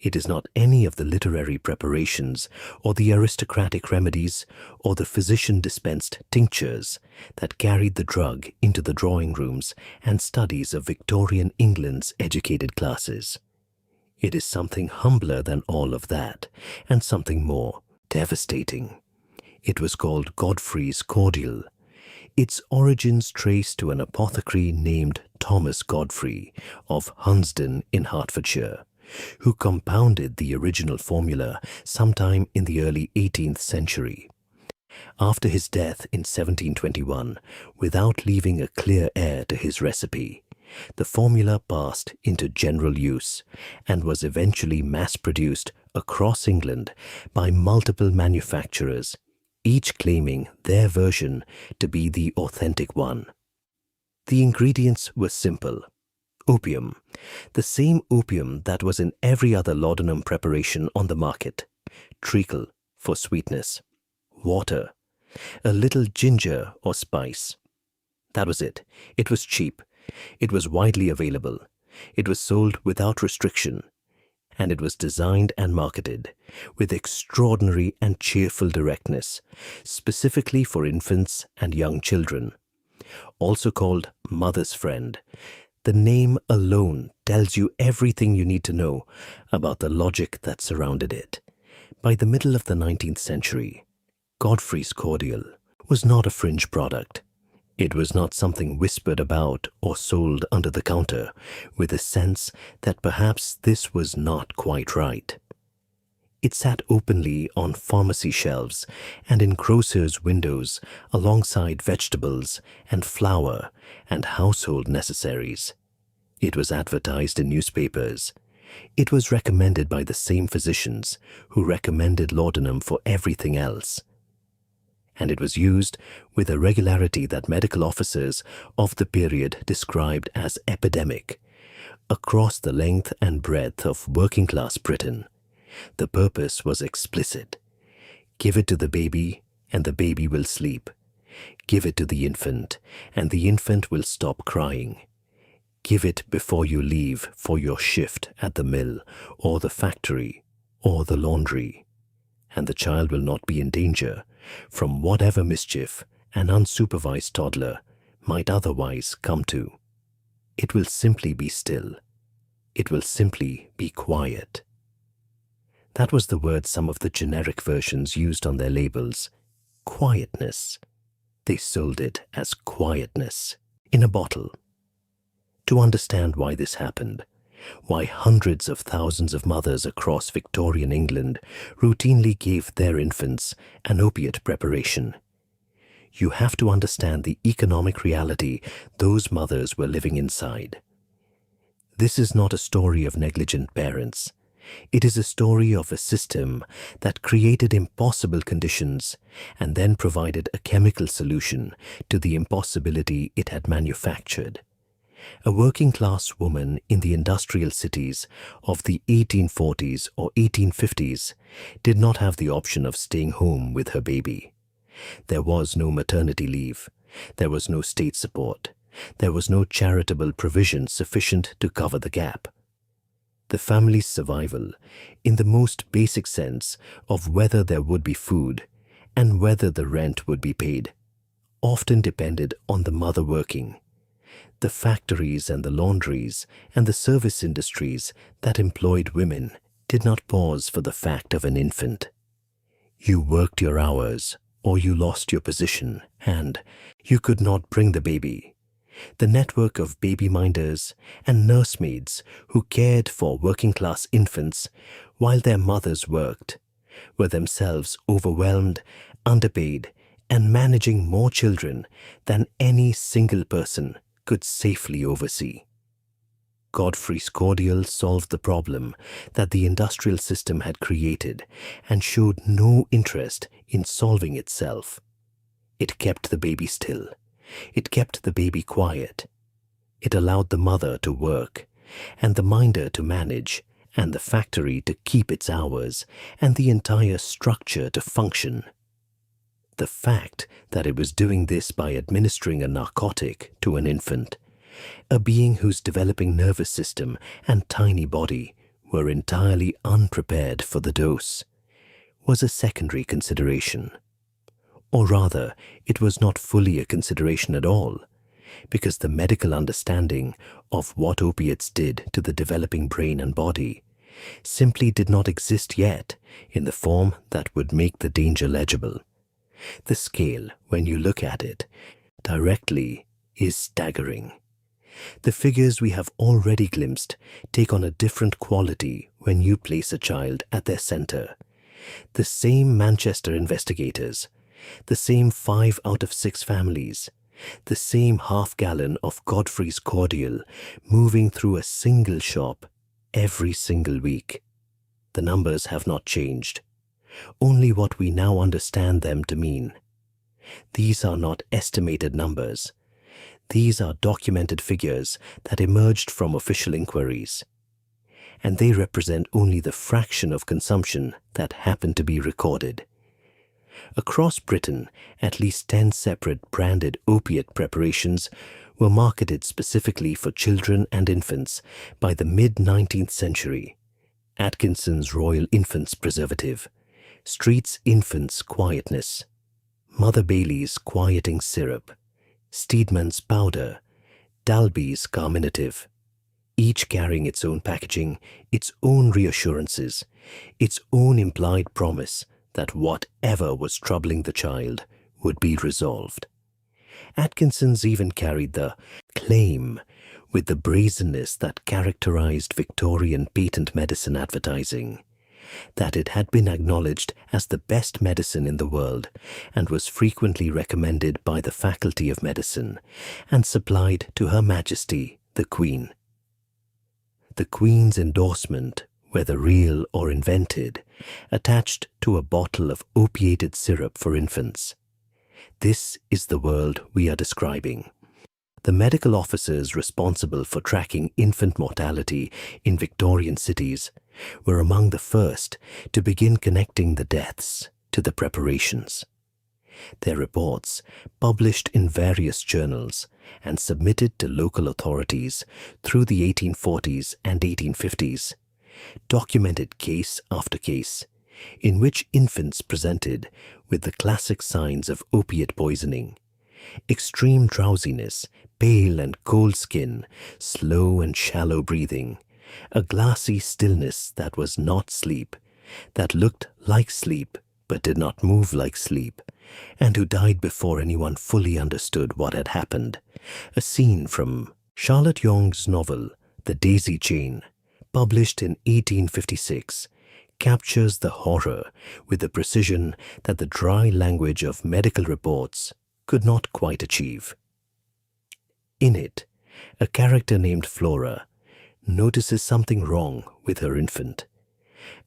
It is not any of the literary preparations or the aristocratic remedies or the physician-dispensed tinctures that carried the drug into the drawing rooms and studies of Victorian England's educated classes. It is something humbler than all of that, and something more devastating. It was called Godfrey's cordial. Its origins trace to an apothecary named Thomas Godfrey of Hunsdon in Hertfordshire, who compounded the original formula sometime in the early 18th century. After his death in 1721, without leaving a clear heir to his recipe, the formula passed into general use and was eventually mass-produced across England by multiple manufacturers, each claiming their version to be the authentic one. The ingredients were simple. Opium, the same opium that was in every other laudanum preparation on the market. Treacle for sweetness. Water. A little ginger or spice. That was it. It was cheap. It was widely available. It was sold without restriction. And it was designed and marketed with extraordinary and cheerful directness, specifically for infants and young children. Also called Mother's Friend, the name alone tells you everything you need to know about the logic that surrounded it. By the middle of the 19th century, Godfrey's cordial was not a fringe product. It was not something whispered about or sold under the counter with a sense that perhaps this was not quite right. It sat openly on pharmacy shelves and in grocers' windows alongside vegetables and flour and household necessaries. It was advertised in newspapers. It was recommended by the same physicians who recommended laudanum for everything else. And it was used with a regularity that medical officers of the period described as epidemic, across the length and breadth of working-class Britain. The purpose was explicit. Give it to the baby, and the baby will sleep. Give it to the infant, and the infant will stop crying. Give it before you leave for your shift at the mill, or the factory, or the laundry, and the child will not be in danger from whatever mischief an unsupervised toddler might otherwise come to. It will simply be still. It will simply be quiet. That was the word some of the generic versions used on their labels. Quietness. They sold it as quietness in a bottle. To understand why this happened, why hundreds of thousands of mothers across Victorian England routinely gave their infants an opiate preparation, you have to understand the economic reality those mothers were living inside. This is not a story of negligent parents. It is a story of a system that created impossible conditions and then provided a chemical solution to the impossibility it had manufactured. A working-class woman in the industrial cities of the 1840s or 1850s did not have the option of staying home with her baby. There was no maternity leave. There was no state support. There was no charitable provision sufficient to cover the gap. The family's survival, in the most basic sense of whether there would be food and whether the rent would be paid, often depended on the mother working. The factories and the laundries and the service industries that employed women did not pause for the fact of an infant. You worked your hours, or you lost your position, and you could not bring the baby. The network of baby-minders and nursemaids who cared for working-class infants while their mothers worked were themselves overwhelmed, underpaid, and managing more children than any single person could safely oversee. Godfrey's cordial solved the problem that the industrial system had created and showed no interest in solving itself. It kept the baby still. It kept the baby quiet. It allowed the mother to work, and the minder to manage, and the factory to keep its hours, and the entire structure to function. The fact that it was doing this by administering a narcotic to an infant, a being whose developing nervous system and tiny body were entirely unprepared for the dose, was a secondary consideration. Or rather, it was not fully a consideration at all, because the medical understanding of what opiates did to the developing brain and body simply did not exist yet in the form that would make the danger legible. The scale, when you look at it directly, is staggering. The figures we have already glimpsed take on a different quality when you place a child at their center. The same Manchester investigators, the same 5 out of 6 families, the same half-gallon of Godfrey's cordial moving through a single shop every single week. The numbers have not changed, only what we now understand them to mean. These are not estimated numbers. These are documented figures that emerged from official inquiries, and they represent only the fraction of consumption that happened to be recorded. Across Britain, at least 10 separate branded opiate preparations were marketed specifically for children and infants by the mid-19th century. Atkinson's Royal Infants Preservative, Street's Infants Quietness, Mother Bailey's Quieting Syrup, Steedman's Powder, Dalby's Carminative, each carrying its own packaging, its own reassurances, its own implied promise that whatever was troubling the child would be resolved. Atkinson's even carried the claim with the brazenness that characterized Victorian patent medicine advertising, that it had been acknowledged as the best medicine in the world and was frequently recommended by the Faculty of Medicine and supplied to Her Majesty the Queen. The Queen's endorsement, whether real or invented, attached to a bottle of opiated syrup for infants. This is the world we are describing. The medical officers responsible for tracking infant mortality in Victorian cities were among the first to begin connecting the deaths to the preparations. Their reports, published in various journals and submitted to local authorities through the 1840s and 1850s, documented case after case in which infants presented with the classic signs of opiate poisoning: extreme drowsiness, pale and cold skin, slow and shallow breathing, a glassy stillness that was not sleep, that looked like sleep but did not move like sleep, and who died before anyone fully understood what had happened. A scene from Charlotte Yonge's novel, The Daisy Chain, published in 1856, captures the horror with the precision that the dry language of medical reports could not quite achieve. In it, a character named Flora notices something wrong with her infant,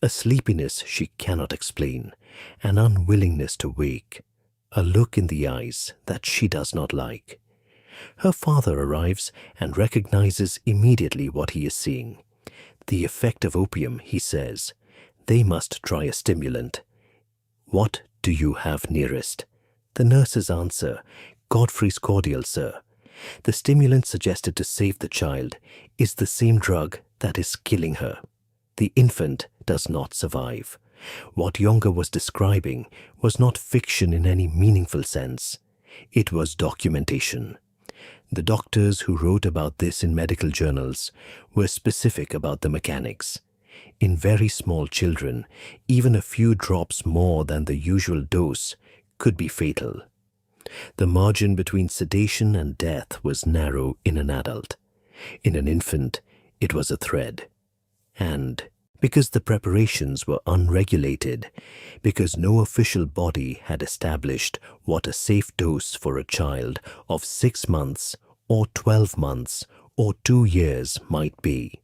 a sleepiness she cannot explain, an unwillingness to wake, a look in the eyes that she does not like. Her father arrives and recognizes immediately what he is seeing. The effect of opium, he says. They must try a stimulant. What do you have nearest? The nurses answer, Godfrey's cordial, sir. The stimulant suggested to save the child is the same drug that is killing her. The infant does not survive. What Younger was describing was not fiction in any meaningful sense. It was documentation. The doctors who wrote about this in medical journals were specific about the mechanics. In very small children, even a few drops more than the usual dose could be fatal. The margin between sedation and death was narrow in an adult. In an infant, it was a thread. And because the preparations were unregulated, because no official body had established what a safe dose for a child of 6 months or 12 months or 2 years might be,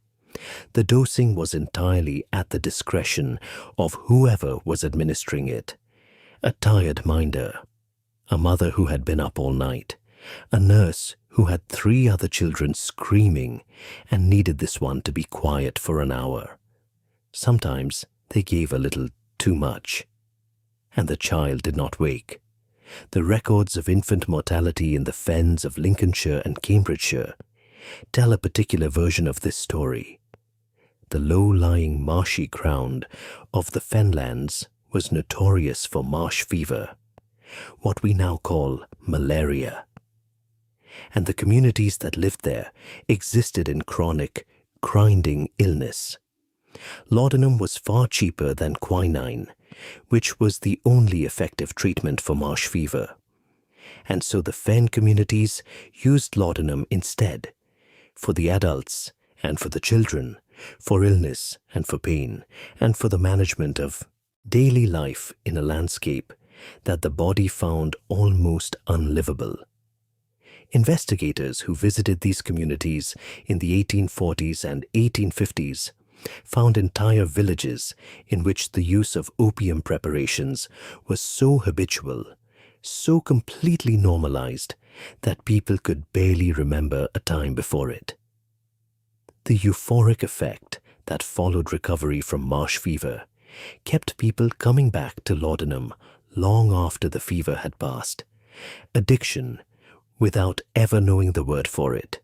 the dosing was entirely at the discretion of whoever was administering it. A tired minder, a mother who had been up all night, a nurse who had 3 other children screaming and needed this one to be quiet for an hour. Sometimes they gave a little too much, and the child did not wake. The records of infant mortality in the fens of Lincolnshire and Cambridgeshire tell a particular version of this story. The low-lying marshy ground of the fenlands was notorious for marsh fever, what we now call malaria. And the communities that lived there existed in chronic, grinding illness. Laudanum was far cheaper than quinine, which was the only effective treatment for marsh fever. And so the fen communities used laudanum instead, for the adults and for the children, for illness and for pain, and for the management of daily life in a landscape that the body found almost unlivable. Investigators who visited these communities in the 1840s and 1850s found entire villages in which the use of opium preparations was so habitual, so completely normalized, that people could barely remember a time before it. The euphoric effect that followed recovery from marsh fever kept people coming back to laudanum long after the fever had passed. Addiction, without ever knowing the word for it.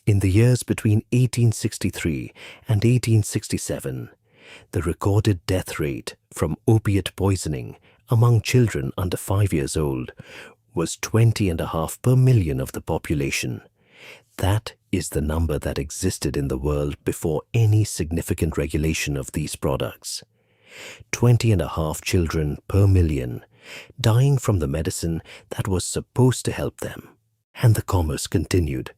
In the years between 1863 and 1867, the recorded death rate from opiate poisoning among children under 5 years old was 20.5 per million of the population. That is the number that existed in the world before any significant regulation of these products. 20.5 children per million dying from the medicine that was supposed to help them. And the commerce continued.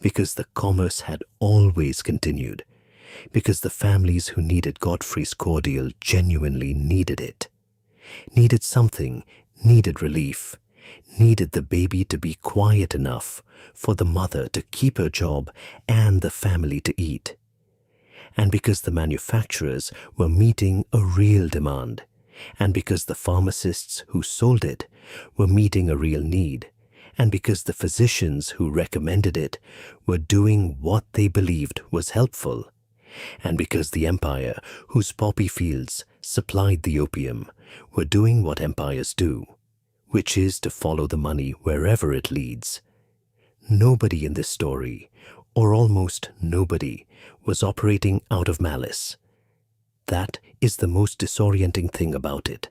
Because the commerce had always continued. Because the families who needed Godfrey's cordial genuinely needed it. Needed something, needed relief, needed the baby to be quiet enough for the mother to keep her job and the family to eat. And because the manufacturers were meeting a real demand, and because the pharmacists who sold it were meeting a real need, and because the physicians who recommended it were doing what they believed was helpful, and because the empire whose poppy fields supplied the opium were doing what empires do, which is to follow the money wherever it leads. Nobody in this story, or almost nobody, was operating out of malice. That is the most disorienting thing about it.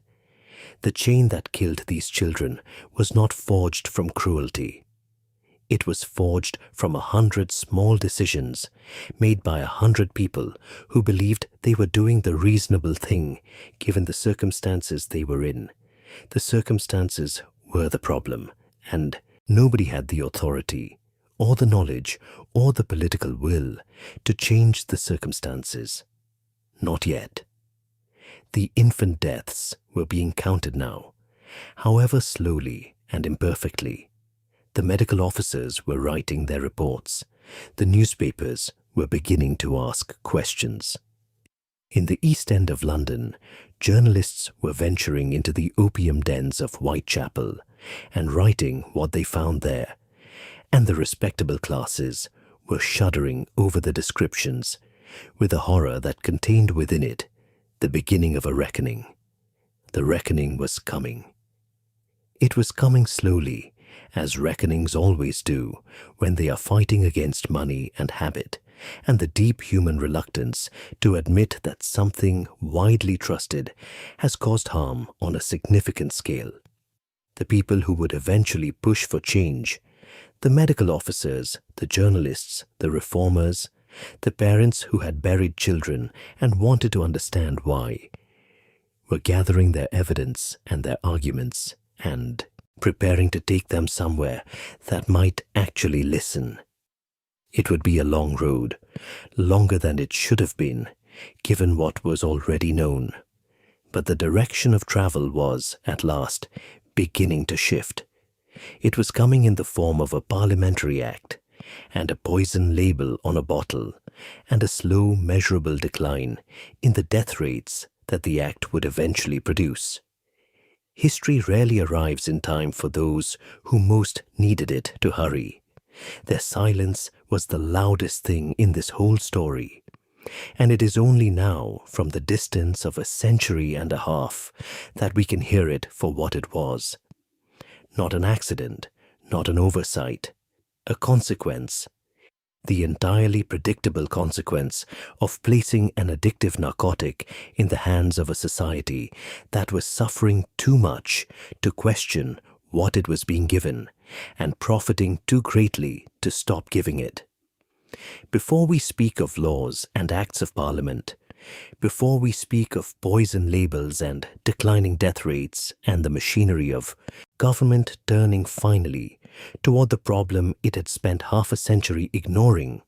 The chain that killed these children was not forged from cruelty. It was forged from 100 small decisions made by 100 people who believed they were doing the reasonable thing given the circumstances they were in. The circumstances were the problem, and nobody had the authority, or the knowledge, or the political will to change the circumstances. Not yet. The infant deaths were being counted now, however slowly and imperfectly. The medical officers were writing their reports. The newspapers were beginning to ask questions. In the East End of London, journalists were venturing into the opium dens of Whitechapel and writing what they found there, and the respectable classes were shuddering over the descriptions with a horror that contained within it the beginning of a reckoning. The reckoning was coming. It was coming slowly, as reckonings always do when they are fighting against money and habit, and the deep human reluctance to admit that something widely trusted has caused harm on a significant scale. The people who would eventually push for change, the medical officers, the journalists, the reformers, the parents who had buried children and wanted to understand why, were gathering their evidence and their arguments and preparing to take them somewhere that might actually listen. It would be a long road, longer than it should have been, given what was already known. But the direction of travel was, at last, beginning to shift. It was coming in the form of a parliamentary act, and a poison label on a bottle, and a slow, measurable decline in the death rates that the act would eventually produce. History rarely arrives in time for those who most needed it to hurry. Their silence was the loudest thing in this whole story, and it is only now, from the distance of 1.5 centuries, that we can hear it for what it was. Not an accident, not an oversight, a consequence, the entirely predictable consequence of placing an addictive narcotic in the hands of a society that was suffering too much to question what it was being given and profiting too greatly to stop giving it. Before we speak of laws and acts of parliament, before we speak of poison labels and declining death rates and the machinery of government turning finally toward the problem it had spent half a century ignoring,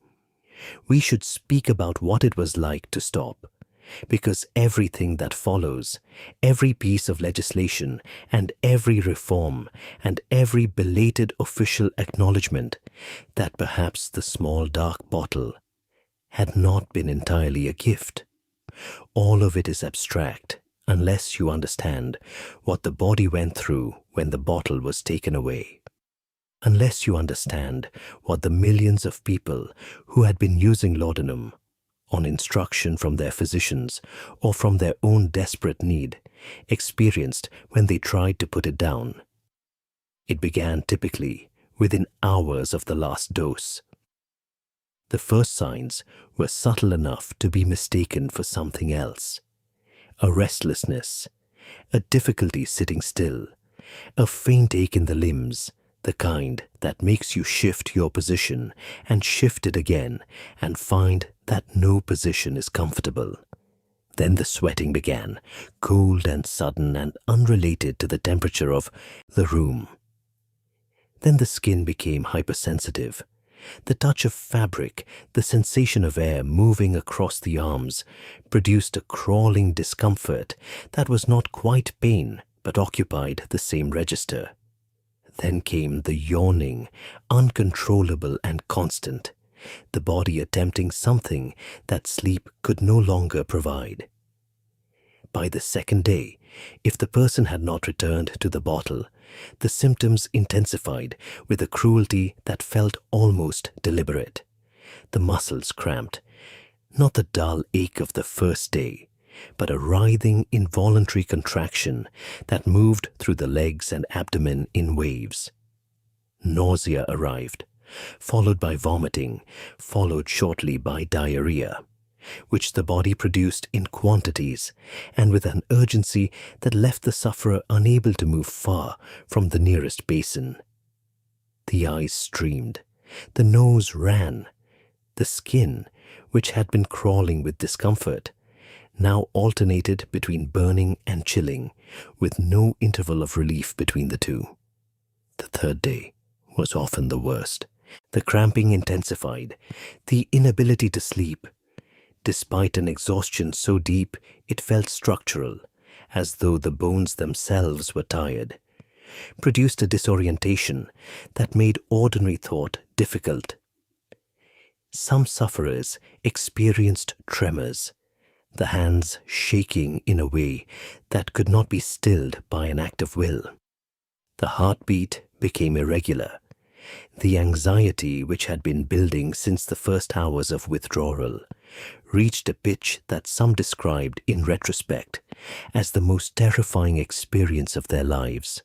we should speak about what it was like to stop. Because everything that follows, every piece of legislation and every reform and every belated official acknowledgement that perhaps the small dark bottle had not been entirely a gift, all of it is abstract unless you understand what the body went through when the bottle was taken away. Unless you understand what the millions of people who had been using laudanum on instruction from their physicians or from their own desperate need, experienced when they tried to put it down. It began typically within hours of the last dose. The first signs were subtle enough to be mistaken for something else. A restlessness, a difficulty sitting still, a faint ache in the limbs, the kind that makes you shift your position and shift it again and find that no position is comfortable. Then the sweating began, cold and sudden and unrelated to the temperature of the room. Then the skin became hypersensitive. The touch of fabric, the sensation of air moving across the arms, produced a crawling discomfort that was not quite pain but occupied the same register. Then came the yawning, uncontrollable and constant, the body attempting something that sleep could no longer provide. By the second day, if the person had not returned to the bottle, the symptoms intensified with a cruelty that felt almost deliberate. The muscles cramped, not the dull ache of the first day, but a writhing, involuntary contraction that moved through the legs and abdomen in waves. Nausea arrived, followed by vomiting, followed shortly by diarrhea, which the body produced in quantities and with an urgency that left the sufferer unable to move far from the nearest basin. The eyes streamed, the nose ran, the skin, which had been crawling with discomfort, now alternated between burning and chilling, with no interval of relief between the two. The third day was often the worst. The cramping intensified, the inability to sleep. Despite an exhaustion so deep, it felt structural, as though the bones themselves were tired, produced a disorientation that made ordinary thought difficult. Some sufferers experienced tremors, the hands shaking in a way that could not be stilled by an act of will. The heartbeat became irregular. The anxiety which had been building since the first hours of withdrawal reached a pitch that some described in retrospect as the most terrifying experience of their lives,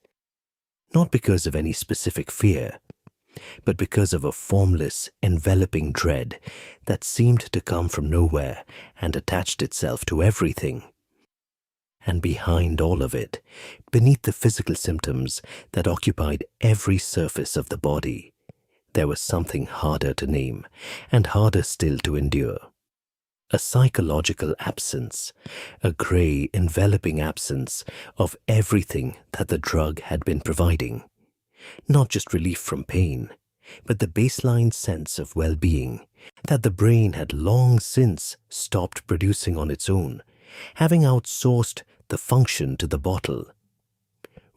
not because of any specific fear, but because of a formless, enveloping dread that seemed to come from nowhere and attached itself to everything. And behind all of it, beneath the physical symptoms that occupied every surface of the body, there was something harder to name and harder still to endure. A psychological absence, a grey, enveloping absence of everything that the drug had been providing. Not just relief from pain, but the baseline sense of well-being that the brain had long since stopped producing on its own, having outsourced the function to the bottle.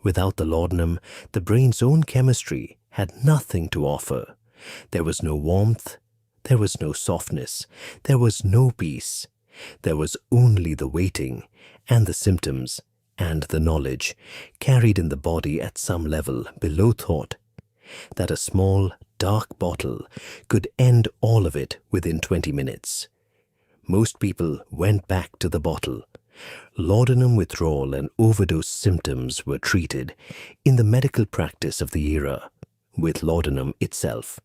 Without the laudanum, the brain's own chemistry had nothing to offer. There was no warmth, there was no softness, there was no peace. There was only the waiting and the symptoms and the knowledge carried in the body at some level below thought that a small, dark bottle could end all of it within 20 minutes. Most people went back to the bottle. Laudanum withdrawal and overdose symptoms were treated in the medical practice of the era with laudanum itself.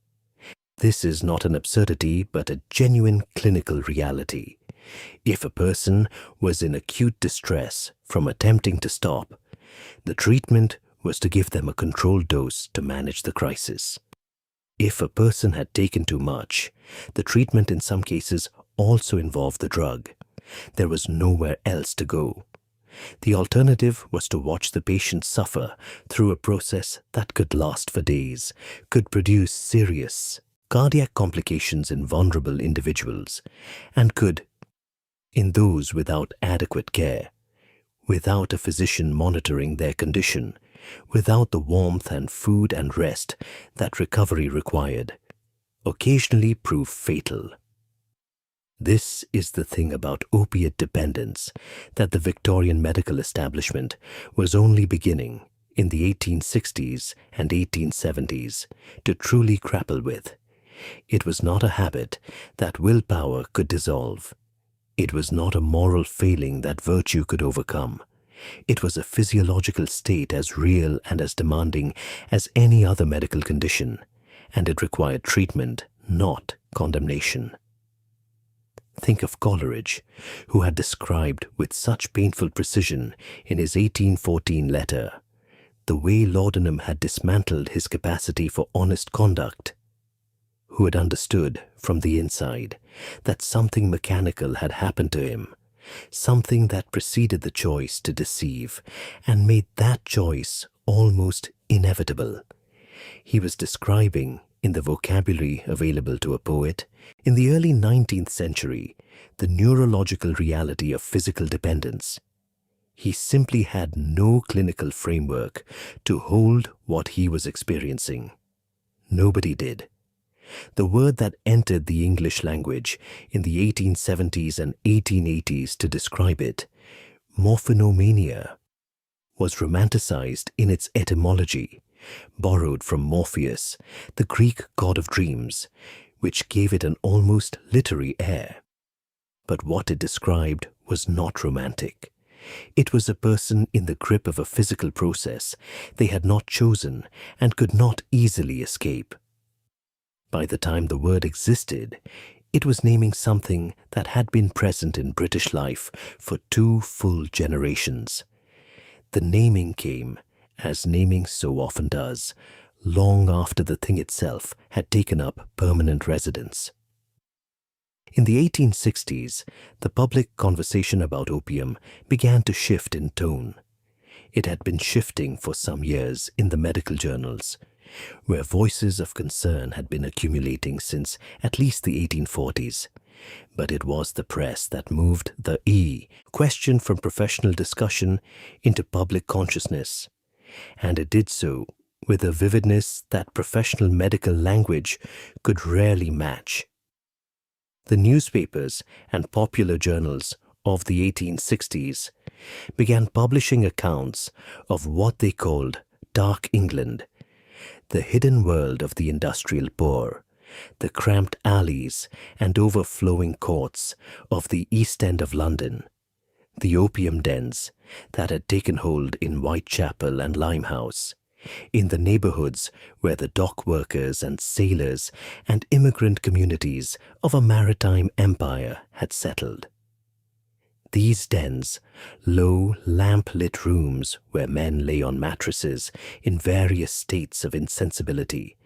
This is not an absurdity but a genuine clinical reality. If a person was in acute distress from attempting to stop, the treatment was to give them a controlled dose to manage the crisis. If a person had taken too much, the treatment in some cases also involved the drug. There was nowhere else to go. The alternative was to watch the patient suffer through a process that could last for days, could produce serious cardiac complications in vulnerable individuals, and could, in those without adequate care, without a physician monitoring their condition, without the warmth and food and rest that recovery required, occasionally prove fatal. This is the thing about opiate dependence that the Victorian medical establishment was only beginning in the 1860s and 1870s to truly grapple with. It was not a habit that willpower could dissolve. It was not a moral failing that virtue could overcome. It was a physiological state as real and as demanding as any other medical condition, and it required treatment, not condemnation. Think of Coleridge, who had described with such painful precision in his 1814 letter the way laudanum had dismantled his capacity for honest conduct, who had understood from the inside that something mechanical had happened to him, something that preceded the choice to deceive and made that choice almost inevitable. He was describing, in the vocabulary available to a poet, in the early 19th century, the neurological reality of physical dependence. He simply had no clinical framework to hold what he was experiencing. Nobody did. The word that entered the English language in the 1870s and 1880s to describe it, morphinomania, was romanticized in its etymology, borrowed from Morpheus, the Greek god of dreams, which gave it an almost literary air. But what it described was not romantic. It was a person in the grip of a physical process they had not chosen and could not easily escape. By the time the word existed, it was naming something that had been present in British life for 2 full generations. The naming came, as naming so often does, long after the thing itself had taken up permanent residence. In the 1860s, the public conversation about opium began to shift in tone. It had been shifting for some years in the medical journals, where voices of concern had been accumulating since at least the 1840s. But it was the press that moved the question from professional discussion into public consciousness, and it did so with a vividness that professional medical language could rarely match. The newspapers and popular journals of the 1860s began publishing accounts of what they called Dark England, the hidden world of the industrial poor, the cramped alleys and overflowing courts of the East End of London, the opium dens that had taken hold in Whitechapel and Limehouse, in the neighborhoods where the dock workers and sailors and immigrant communities of a maritime empire had settled. These dens, low, lamp-lit rooms where men lay on mattresses in various states of insensibility,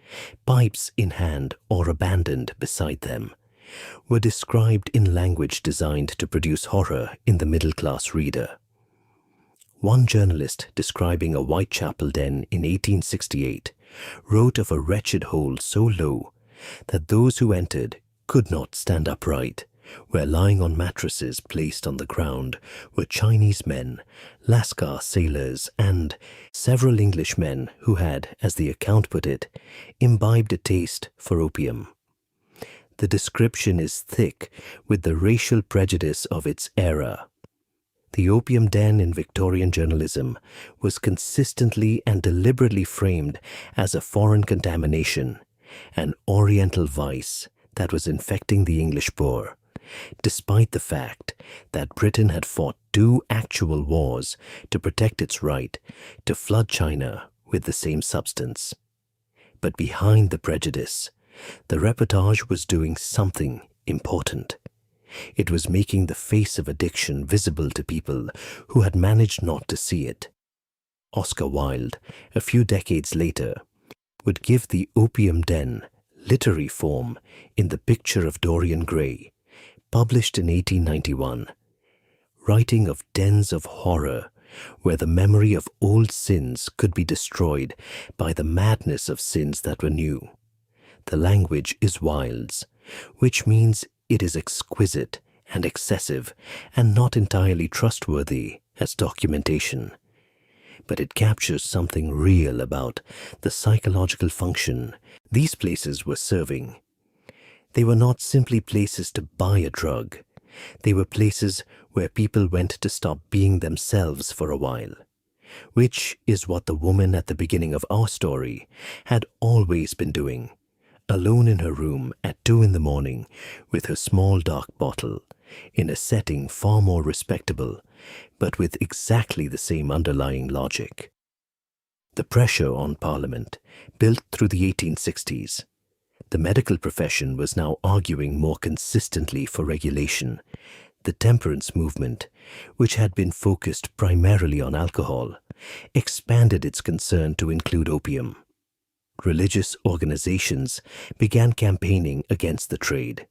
pipes in hand or abandoned beside them, were described in language designed to produce horror in the middle-class reader. One journalist describing a Whitechapel den in 1868 wrote of a wretched hole so low that those who entered could not stand upright, where lying on mattresses placed on the ground were Chinese men, Lascar sailors, and several Englishmen who had, as the account put it, imbibed a taste for opium. The description is thick with the racial prejudice of its era. The opium den in Victorian journalism was consistently and deliberately framed as a foreign contamination, an oriental vice that was infecting the English poor, despite the fact that Britain had fought 2 actual wars to protect its right to flood China with the same substance. But behind the prejudice, the reportage was doing something important. It was making the face of addiction visible to people who had managed not to see it. Oscar Wilde, a few decades later, would give the opium den literary form in The Picture of Dorian Gray, published in 1891, writing of dens of horror where the memory of old sins could be destroyed by the madness of sins that were new. The language is Wilde's, which means it is exquisite and excessive and not entirely trustworthy as documentation. But it captures something real about the psychological function these places were serving. They were not simply places to buy a drug. They were places where people went to stop being themselves for a while, which is what the woman at the beginning of our story had always been doing, alone in her room at 2 a.m. with her small dark bottle, in a setting far more respectable, but with exactly the same underlying logic. The pressure on Parliament built through the 1860s. The medical profession was now arguing more consistently for regulation. The temperance movement, which had been focused primarily on alcohol, expanded its concern to include opium. Religious organizations began campaigning against the trade.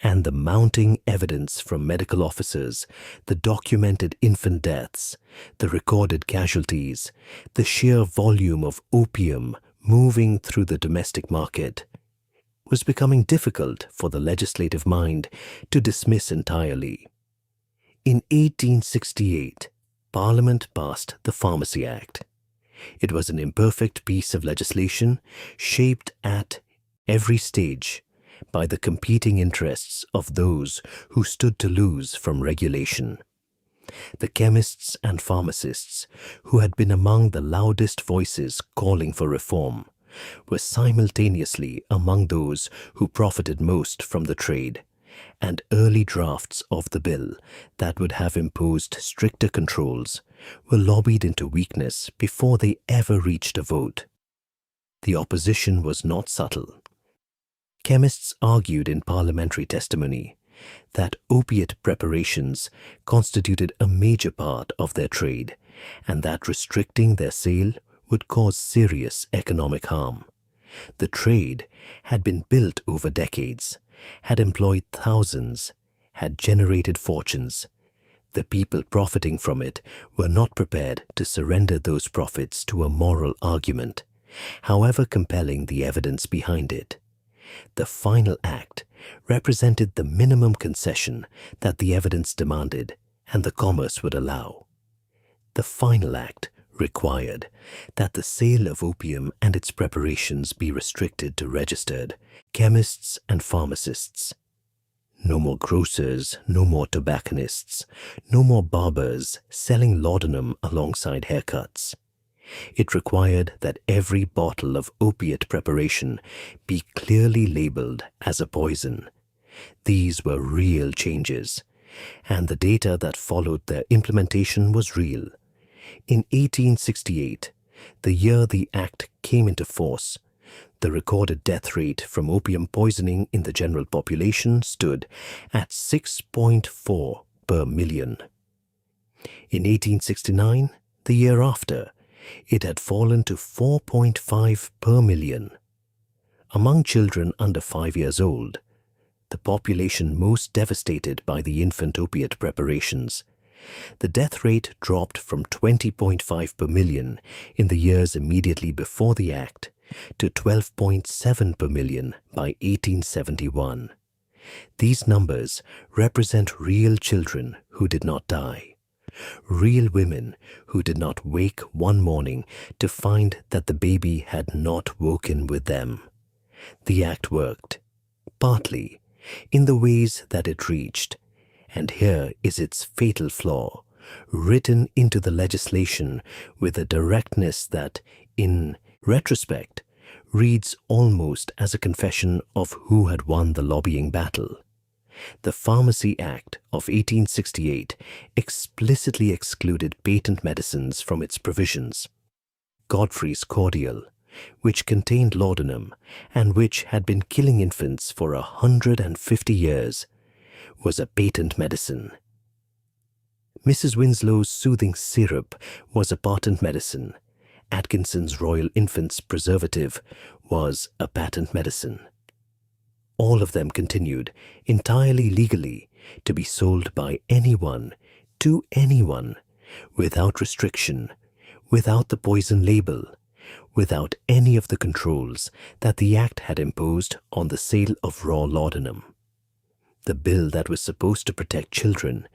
And the mounting evidence from medical officers, the documented infant deaths, the recorded casualties, the sheer volume of opium moving through the domestic market, was becoming difficult for the legislative mind to dismiss entirely. In 1868, Parliament passed the Pharmacy Act. It was an imperfect piece of legislation shaped at every stage by the competing interests of those who stood to lose from regulation. The chemists and pharmacists, who had been among the loudest voices calling for reform, were simultaneously among those who profited most from the trade, and early drafts of the bill that would have imposed stricter controls were lobbied into weakness before they ever reached a vote. The opposition was not subtle. Chemists argued in parliamentary testimony that opiate preparations constituted a major part of their trade and that restricting their sale would cause serious economic harm. The trade had been built over decades, had employed thousands, had generated fortunes. The people profiting from it were not prepared to surrender those profits to a moral argument, however compelling the evidence behind it. The final act represented the minimum concession that the evidence demanded and the commerce would allow. The final act required that the sale of opium and its preparations be restricted to registered chemists and pharmacists. No more grocers, no more tobacconists, no more barbers selling laudanum alongside haircuts. It required that every bottle of opiate preparation be clearly labeled as a poison. These were real changes, and the data that followed their implementation was real. In 1868, the year the Act came into force, the recorded death rate from opium poisoning in the general population stood at 6.4 per million. In 1869, the year after, it had fallen to 4.5 per million. Among children under 5 years old, the population most devastated by the infant opiate preparations, the death rate dropped from 20.5 per million in the years immediately before the Act to 12.7 per million by 1871. These numbers represent real children who did not die, real women who did not wake one morning to find that the baby had not woken with them. The Act worked, partly, in the ways that it reached, and here is its fatal flaw, written into the legislation with a directness that, in retrospect, reads almost as a confession of who had won the lobbying battle. The Pharmacy Act of 1868 explicitly excluded patent medicines from its provisions. Godfrey's cordial, which contained laudanum and which had been killing infants for 150 years, was a patent medicine. Mrs. Winslow's soothing syrup was a patent medicine. Atkinson's Royal Infant's preservative was a patent medicine. all of them continued, entirely legally, to be sold by anyone, to anyone, without restriction, without the poison label, without any of the controls that the Act had imposed on the sale of raw laudanum. The bill that was supposed to protect children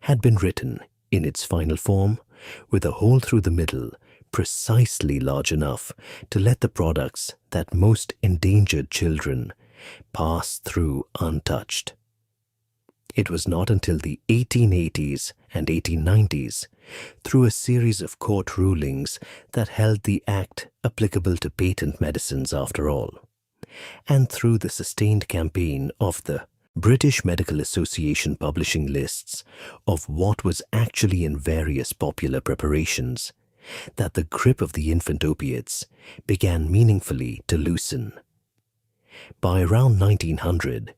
had been written, in its final form, with a hole through the middle precisely large enough to let the products that most endangered children pass through untouched. It was not until the 1880s and 1890s, through a series of court rulings that held the Act applicable to patent medicines after all, and through the sustained campaign of the British Medical Association publishing lists of what was actually in various popular preparations, that the grip of the infant opiates began meaningfully to loosen. By around 1900,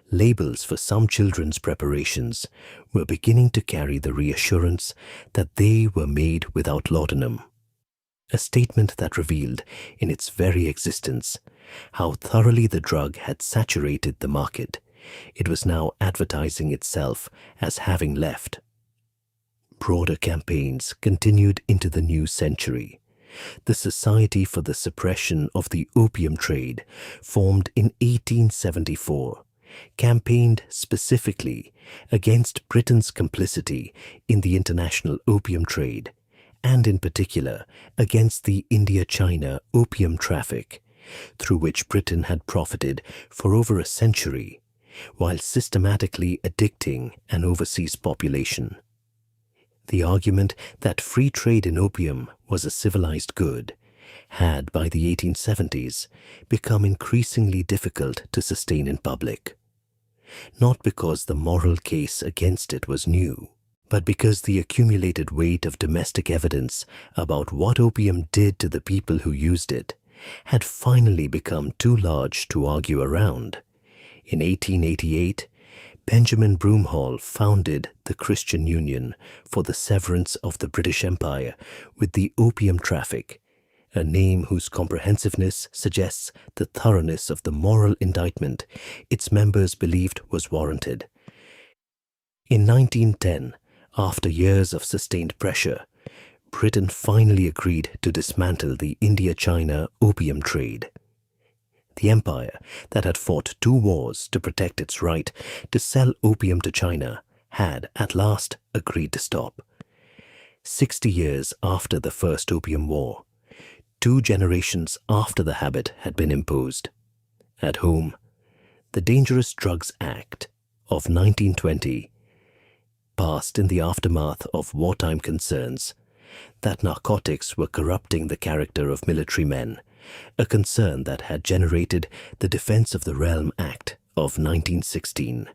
labels for some children's preparations were beginning to carry the reassurance that they were made without laudanum, a statement that revealed in its very existence how thoroughly the drug had saturated the market it was now advertising itself as having left. Broader campaigns continued into the new century. The Society for the Suppression of the Opium Trade, formed in 1874, campaigned specifically against Britain's complicity in the international opium trade, and in particular against the India-China opium traffic, through which Britain had profited for over a century, while systematically addicting an overseas population. The argument that free trade in opium was a civilized good had, by the 1870s, become increasingly difficult to sustain in public. Not because the moral case against it was new, but because the accumulated weight of domestic evidence about what opium did to the people who used it had finally become too large to argue around. In 1888, Benjamin Broomhall founded the Christian Union for the Severance of the British Empire with the Opium Traffic, a name whose comprehensiveness suggests the thoroughness of the moral indictment its members believed was warranted. In 1910, after years of sustained pressure, Britain finally agreed to dismantle the India-China opium trade. The empire that had fought 2 wars to protect its right to sell opium to China had at last agreed to stop. 60 years after the First Opium War, 2 generations after the habit had been imposed. At home, the Dangerous Drugs Act of 1920, passed in the aftermath of wartime concerns that narcotics were corrupting the character of military men, a concern that had generated the Defense of the Realm Act of 1916,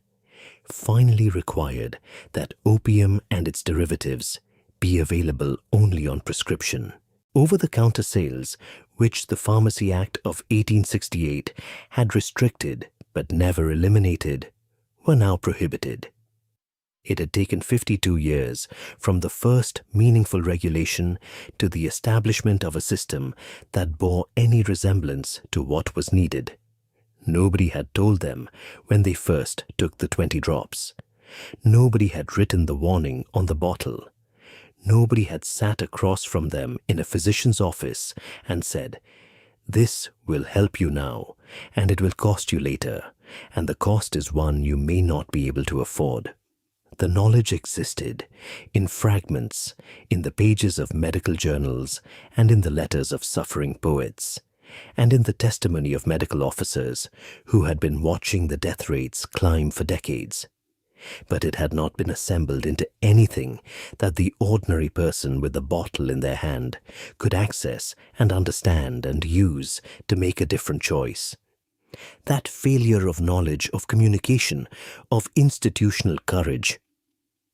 finally required that opium and its derivatives be available only on prescription. Over-the-counter sales, which the Pharmacy Act of 1868 had restricted but never eliminated, were now prohibited. It had taken 52 years from the first meaningful regulation to the establishment of a system that bore any resemblance to what was needed. Nobody had told them when they first took the 20 drops. Nobody had written the warning on the bottle. Nobody had sat across from them in a physician's office and said, "This will help you now, and it will cost you later, and the cost is one you may not be able to afford." The knowledge existed in fragments in the pages of medical journals and in the letters of suffering poets, and in the testimony of medical officers who had been watching the death rates climb for decades. But it had not been assembled into anything that the ordinary person with the bottle in their hand could access and understand and use to make a different choice. That failure of knowledge, of communication, of institutional courage,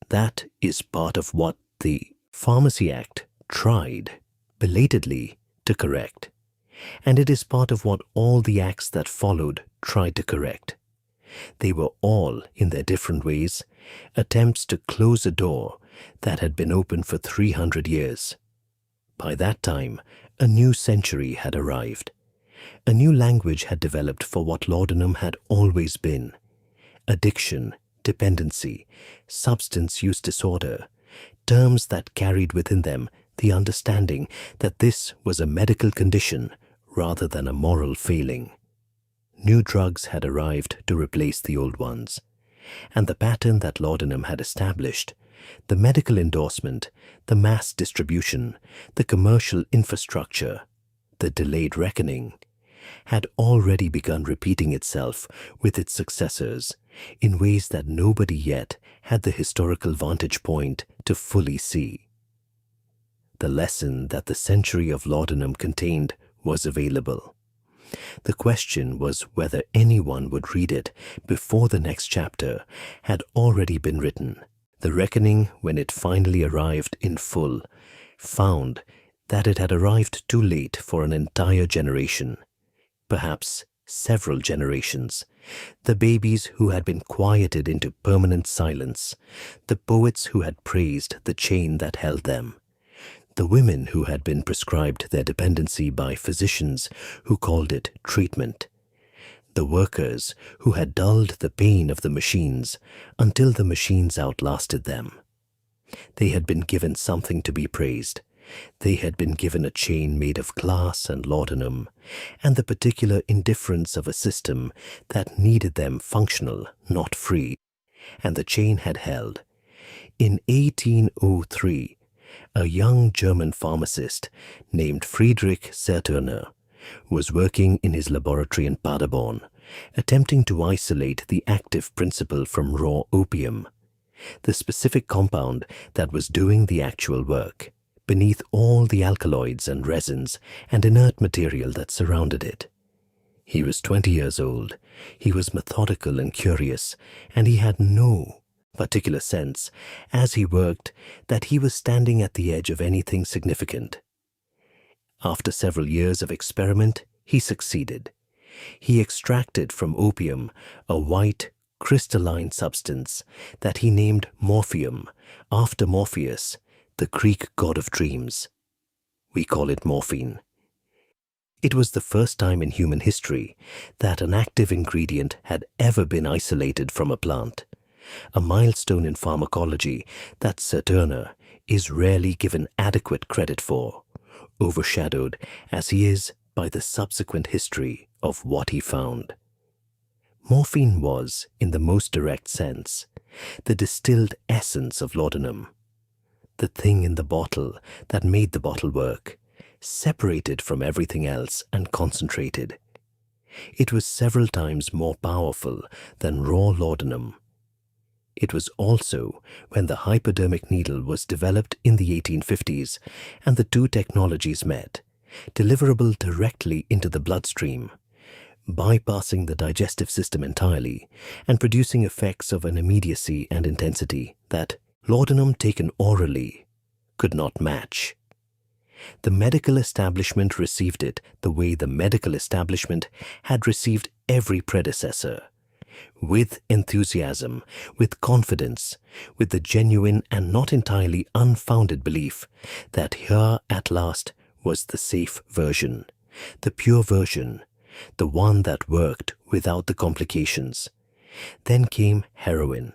that is part of what the Pharmacy Act tried, belatedly, to correct. And it is part of what all the acts that followed tried to correct. They were all, in their different ways, attempts to close a door that had been open for 300 years. By that time, a new century had arrived. A new language had developed for what laudanum had always been: addiction, dependency, substance use disorder, terms that carried within them the understanding that this was a medical condition rather than a moral failing. New drugs had arrived to replace the old ones, and the pattern that laudanum had established, the medical endorsement, the mass distribution, the commercial infrastructure, the delayed reckoning, had already begun repeating itself with its successors in ways that nobody yet had the historical vantage point to fully see. The lesson that the century of laudanum contained was available. The question was whether anyone would read it before the next chapter had already been written. The reckoning, when it finally arrived in full, found that it had arrived too late for an entire generation, perhaps several generations, the babies who had been quieted into permanent silence, the poets who had praised the chain that held them, the women who had been prescribed their dependency by physicians who called it treatment, the workers who had dulled the pain of the machines until the machines outlasted them. They had been given something to be praised. They had been given a chain made of glass and laudanum, and the particular indifference of a system that needed them functional, not free, and the chain had held. In 1803, a young German pharmacist named Friedrich Serturner was working in his laboratory in Paderborn, attempting to isolate the active principle from raw opium, the specific compound that was doing the actual work, beneath all the alkaloids and resins and inert material that surrounded it. He was 20 years old, he was methodical and curious, and he had no particular sense, as he worked, that he was standing at the edge of anything significant. After several years of experiment, he succeeded. He extracted from opium a white, crystalline substance that he named morphium, after Morpheus, the Greek god of dreams. We call it morphine. It was the first time in human history that an active ingredient had ever been isolated from a plant, a milestone in pharmacology that Serturner is rarely given adequate credit for, overshadowed as he is by the subsequent history of what he found. Morphine was, in the most direct sense, the distilled essence of laudanum, the thing in the bottle that made the bottle work, separated from everything else and concentrated. It was several times more powerful than raw laudanum. It was also when the hypodermic needle was developed in the 1850s and the two technologies met, deliverable directly into the bloodstream, bypassing the digestive system entirely and producing effects of an immediacy and intensity that laudanum taken orally could not match. The medical establishment received it the way the medical establishment had received every predecessor, with enthusiasm, with confidence, with the genuine and not entirely unfounded belief that here at last was the safe version, the pure version, the one that worked without the complications. Then came heroin.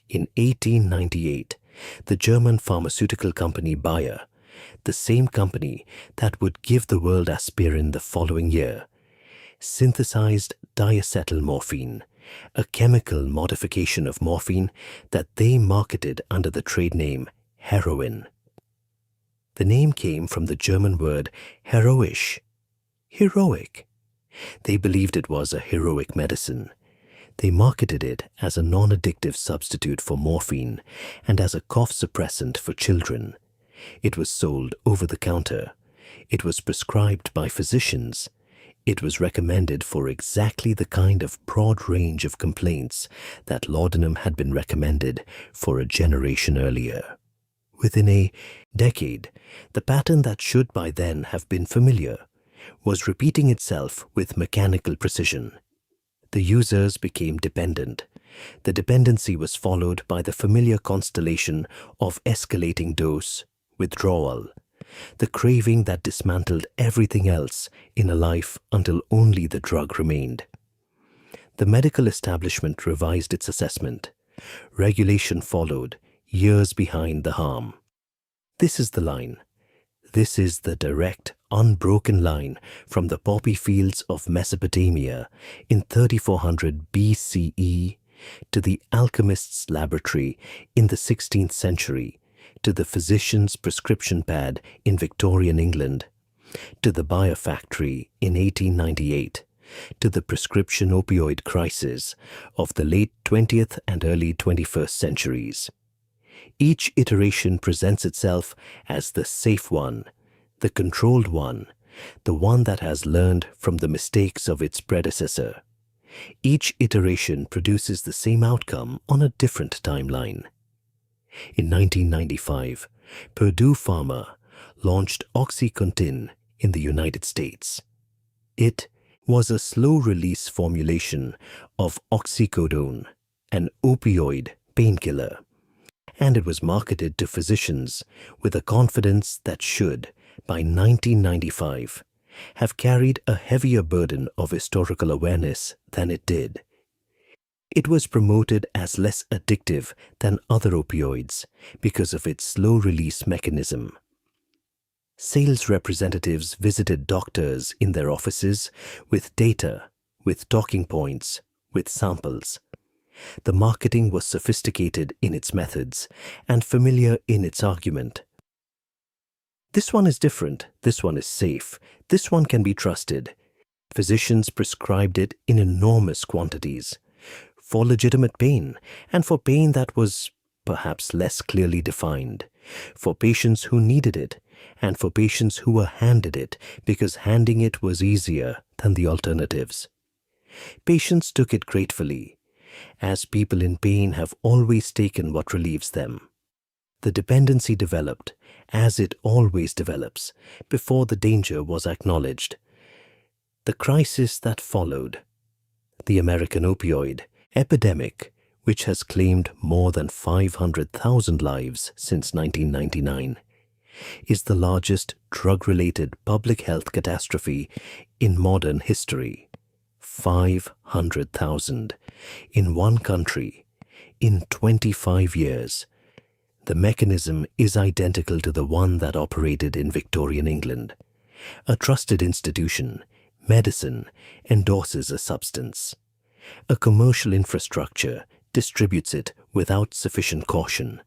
In 1898, the German pharmaceutical company Bayer, the same company that would give the world aspirin the following year, synthesized diacetylmorphine, a chemical modification of morphine that they marketed under the trade name heroin. The name came from the German word heroisch, heroic. They believed it was a heroic medicine. They marketed it as a non-addictive substitute for morphine and as a cough suppressant for children. It was sold over the counter. It was prescribed by physicians. It was recommended for exactly the kind of broad range of complaints that laudanum had been recommended for a generation earlier. Within a decade, the pattern that should by then have been familiar was repeating itself with mechanical precision. The users became dependent. The dependency was followed by the familiar constellation of escalating dose, withdrawal, the craving that dismantled everything else in a life until only the drug remained. The medical establishment revised its assessment. Regulation followed, years behind the harm. This is the line. This is the direct, unbroken line from the poppy fields of Mesopotamia in 3400 BCE to the alchemist's laboratory in the 16th century, to the physician's prescription pad in Victorian England, to the biofactory in 1898, to the prescription opioid crisis of the late 20th and early 21st centuries. Each iteration presents itself as the safe one, the controlled one, the one that has learned from the mistakes of its predecessor. Each iteration produces the same outcome on a different timeline. In 1995, Purdue Pharma launched OxyContin in the United States. It was a slow-release formulation of oxycodone, an opioid painkiller, and it was marketed to physicians with a confidence that should, by 1995, have carried a heavier burden of historical awareness than it did. It was promoted as less addictive than other opioids because of its slow-release mechanism. Sales representatives visited doctors in their offices with data, with talking points, with samples. The marketing was sophisticated in its methods and familiar in its argument. This one is different, this one is safe, this one can be trusted. Physicians prescribed it in enormous quantities, for legitimate pain, and for pain that was perhaps less clearly defined, for patients who needed it, and for patients who were handed it because handing it was easier than the alternatives. Patients took it gratefully, as people in pain have always taken what relieves them. The dependency developed, as it always develops, before the danger was acknowledged. The crisis that followed, the American opioid epidemic, which has claimed more than 500,000 lives since 1999, is the largest drug-related public health catastrophe in modern history. 500,000 in one country in 25 years. The mechanism is identical to the one that operated in Victorian England. A trusted institution, medicine, endorses a substance. A commercial infrastructure distributes it without sufficient caution.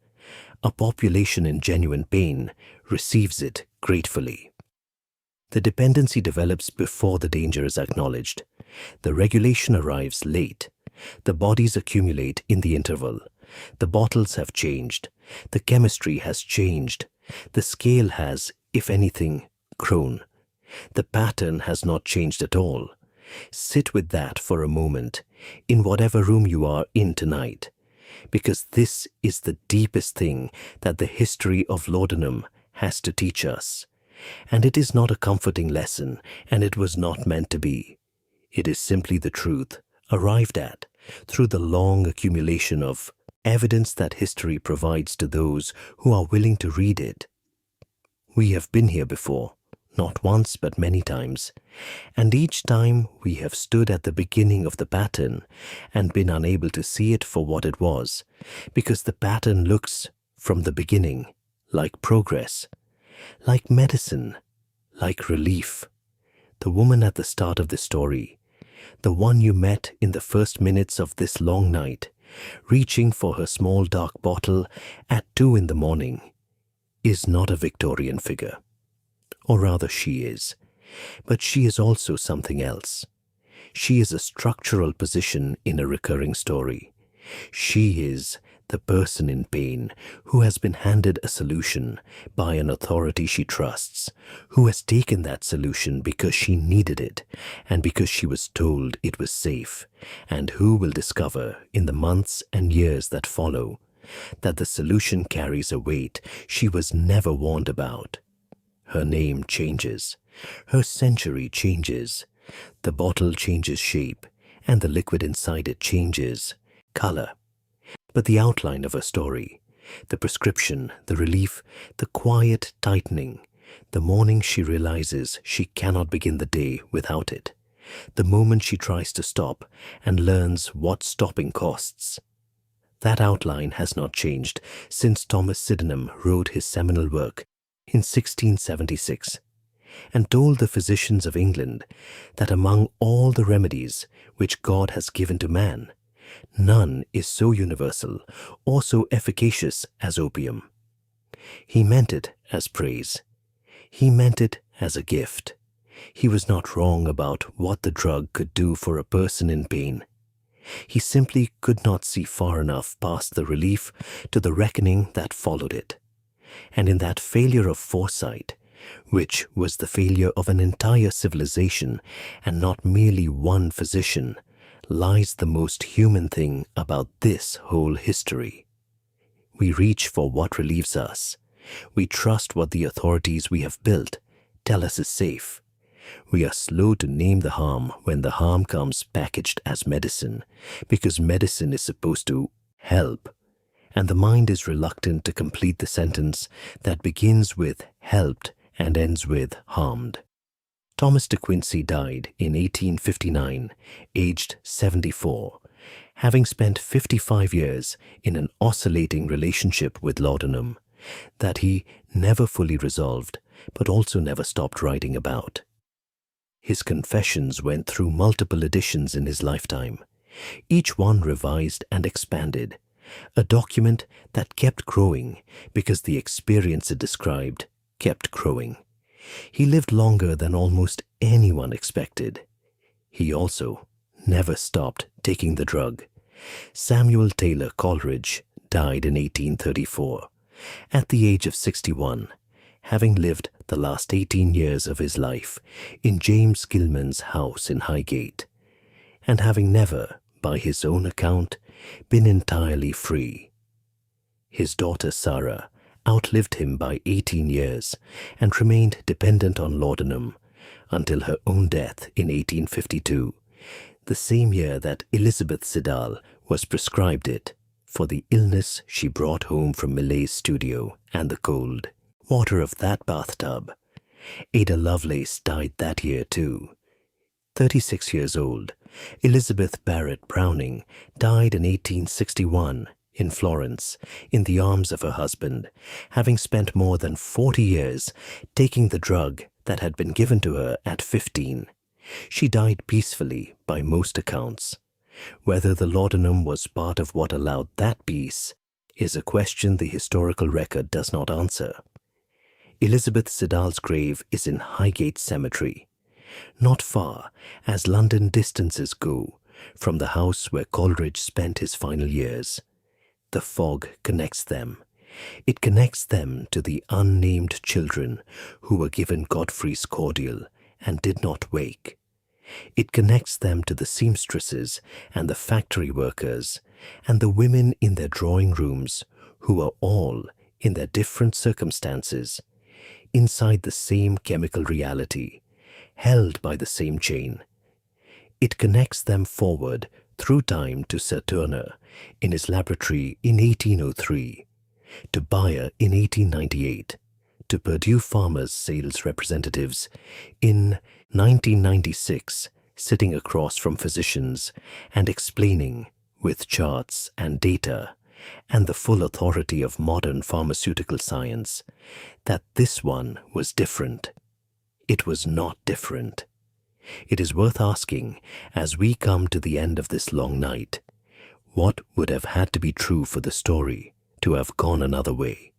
A population in genuine pain receives it gratefully. The dependency develops before the danger is acknowledged. The regulation arrives late. The bodies accumulate in the interval. The bottles have changed. The chemistry has changed. The scale has, if anything, grown. The pattern has not changed at all. Sit with that for a moment, in whatever room you are in tonight, because this is the deepest thing that the history of Laudanum has to teach us. And it is not a comforting lesson, and it was not meant to be. It is simply the truth, arrived at through the long accumulation of evidence that history provides to those who are willing to read it. We have been here before, not once but many times, and each time we have stood at the beginning of the pattern and been unable to see it for what it was, because the pattern looks, from the beginning, like progress, like medicine, like relief. The woman at the start of the story, the one you met in the first minutes of this long night, reaching for her small dark bottle at 2 in the morning, is not a Victorian figure. Or rather she is, but she is also something else. She is a structural position in a recurring story. She is the person in pain who has been handed a solution by an authority she trusts, who has taken that solution because she needed it and because she was told it was safe, and who will discover in the months and years that follow that the solution carries a weight she was never warned about. Her name changes, her century changes, the bottle changes shape, and the liquid inside it changes color. But the outline of her story, the prescription, the relief, the quiet tightening, The morning she realizes she cannot begin the day without it. The moment she tries to stop and learns what stopping costs. That outline has not changed since Thomas Sydenham wrote his seminal work in 1676 and told the physicians of England that among all the remedies which God has given to man, none is so universal or so efficacious as opium. He meant it as praise. He meant it as a gift. He was not wrong about what the drug could do for a person in pain. He simply could not see far enough past the relief to the reckoning that followed it. And in that failure of foresight, which was the failure of an entire civilization and not merely one physician, lies the most human thing about this whole history. We reach for what relieves us. We trust what the authorities we have built tell us is safe. We are slow to name the harm when the harm comes packaged as medicine, because medicine is supposed to help, and the mind is reluctant to complete the sentence that begins with helped and ends with harmed. Thomas de Quincey died in 1859, aged 74, having spent 55 years in an oscillating relationship with laudanum that he never fully resolved, but also never stopped writing about. His confessions went through multiple editions in his lifetime, each one revised and expanded, a document that kept growing because the experience it described kept growing. He lived longer than almost anyone expected. He also never stopped taking the drug. Samuel Taylor Coleridge died in 1834, at the age of 61, having lived the last 18 years of his life in James Gilman's house in Highgate, and having never, by his own account, been entirely free. His daughter Sarah outlived him by 18 years and remained dependent on laudanum until her own death in 1852, the same year that Elizabeth Siddal was prescribed it for the illness she brought home from Millay's studio and the cold water of that bathtub. Ada Lovelace died that year too. 36 years old, Elizabeth Barrett Browning died in 1861 in Florence in the arms of her husband, having spent more than 40 years taking the drug that had been given to her at 15. She died peacefully by most accounts. Whether the laudanum was part of what allowed that peace is a question the historical record does not answer. Elizabeth Siddal's grave is in Highgate Cemetery, not far as London distances go from the house where Coleridge spent his final years. The fog connects them. It connects them to the unnamed children who were given Godfrey's cordial and did not wake. It connects them to the seamstresses and the factory workers and the women in their drawing rooms who are all, in their different circumstances, inside the same chemical reality, held by the same chain. It connects them forward through time to Sir Turner in his laboratory in 1803, to Bayer in 1898, to Purdue Farmers sales representatives in 1996, sitting across from physicians and explaining, with charts and data and the full authority of modern pharmaceutical science, that this one was different. It was not different. It is worth asking, as we come to the end of this long night, what would have had to be true for the story to have gone another way?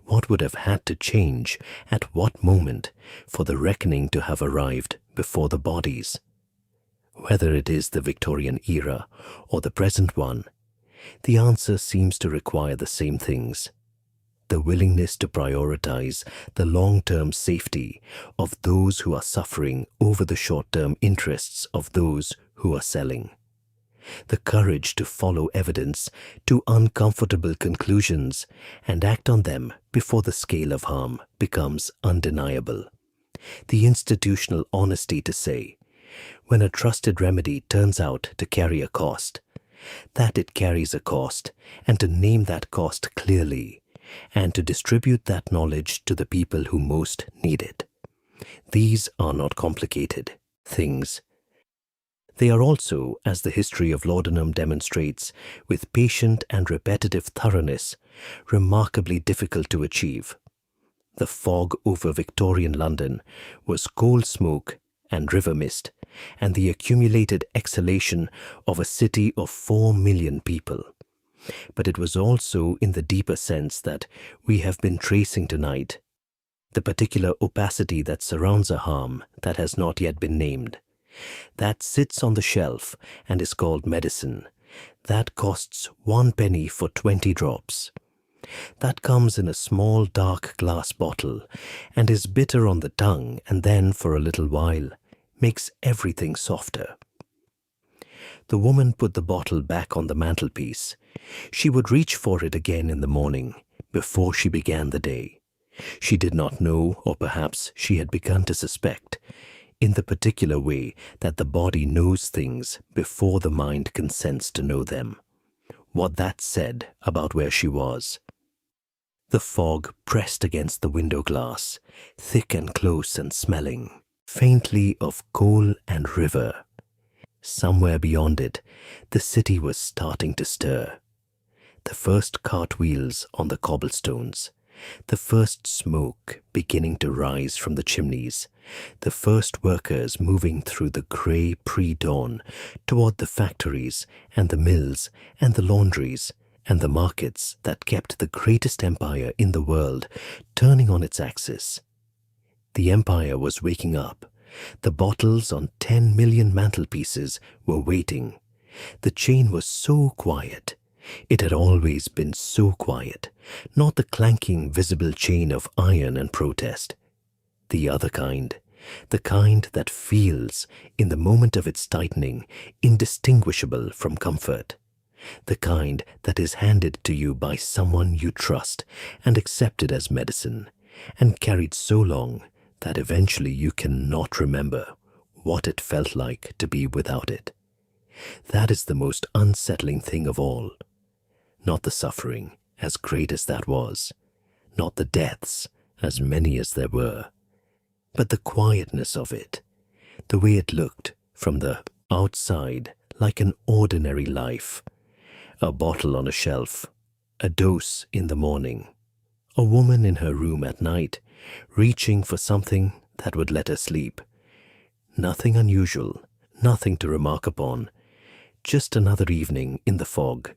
What would have had to change at what moment for the reckoning to have arrived before the bodies? Whether it is the Victorian era or the present one, the answer seems to require the same things: the willingness to prioritize the long-term safety of those who are suffering over the short-term interests of those who are selling, the courage to follow evidence to uncomfortable conclusions and act on them before the scale of harm becomes undeniable, the institutional honesty to say, when a trusted remedy turns out to carry a cost, that it carries a cost, and to name that cost clearly, and to distribute that knowledge to the people who most need it. These are not complicated things. They are also, as the history of laudanum demonstrates, with patient and repetitive thoroughness, remarkably difficult to achieve. The fog over Victorian London was coal smoke and river mist, and the accumulated exhalation of a city of 4 million people. But it was also in the deeper sense that we have been tracing tonight, the particular opacity that surrounds a harm that has not yet been named, that sits on the shelf and is called medicine, that costs 1 penny for 20 drops. That comes in a small dark glass bottle and is bitter on the tongue, and then for a little while makes everything softer. The woman put the bottle back on the mantelpiece. She would reach for it again in the morning, before she began the day. She did not know, or perhaps she had begun to suspect, in the particular way that the body knows things before the mind consents to know them, what that said about where she was. The fog pressed against the window glass, thick and close and smelling, faintly of coal and river. Somewhere beyond it, the city was starting to stir. The first cartwheels on the cobblestones, the first smoke beginning to rise from the chimneys, the first workers moving through the grey pre-dawn toward the factories and the mills and the laundries and the markets that kept the greatest empire in the world turning on its axis. The empire was waking up. The bottles on 10 million mantelpieces were waiting. The chain was so quiet. It had always been so quiet, not the clanking visible chain of iron and protest. The other kind, the kind that feels, in the moment of its tightening, indistinguishable from comfort. The kind that is handed to you by someone you trust and accepted as medicine, and carried so long that eventually you cannot remember what it felt like to be without it. That is the most unsettling thing of all. Not the suffering, as great as that was, not the deaths, as many as there were, but the quietness of it, the way it looked from the outside like an ordinary life. A bottle on a shelf, a dose in the morning, a woman in her room at night, reaching for something that would let her sleep. Nothing unusual, nothing to remark upon, just another evening in the fog,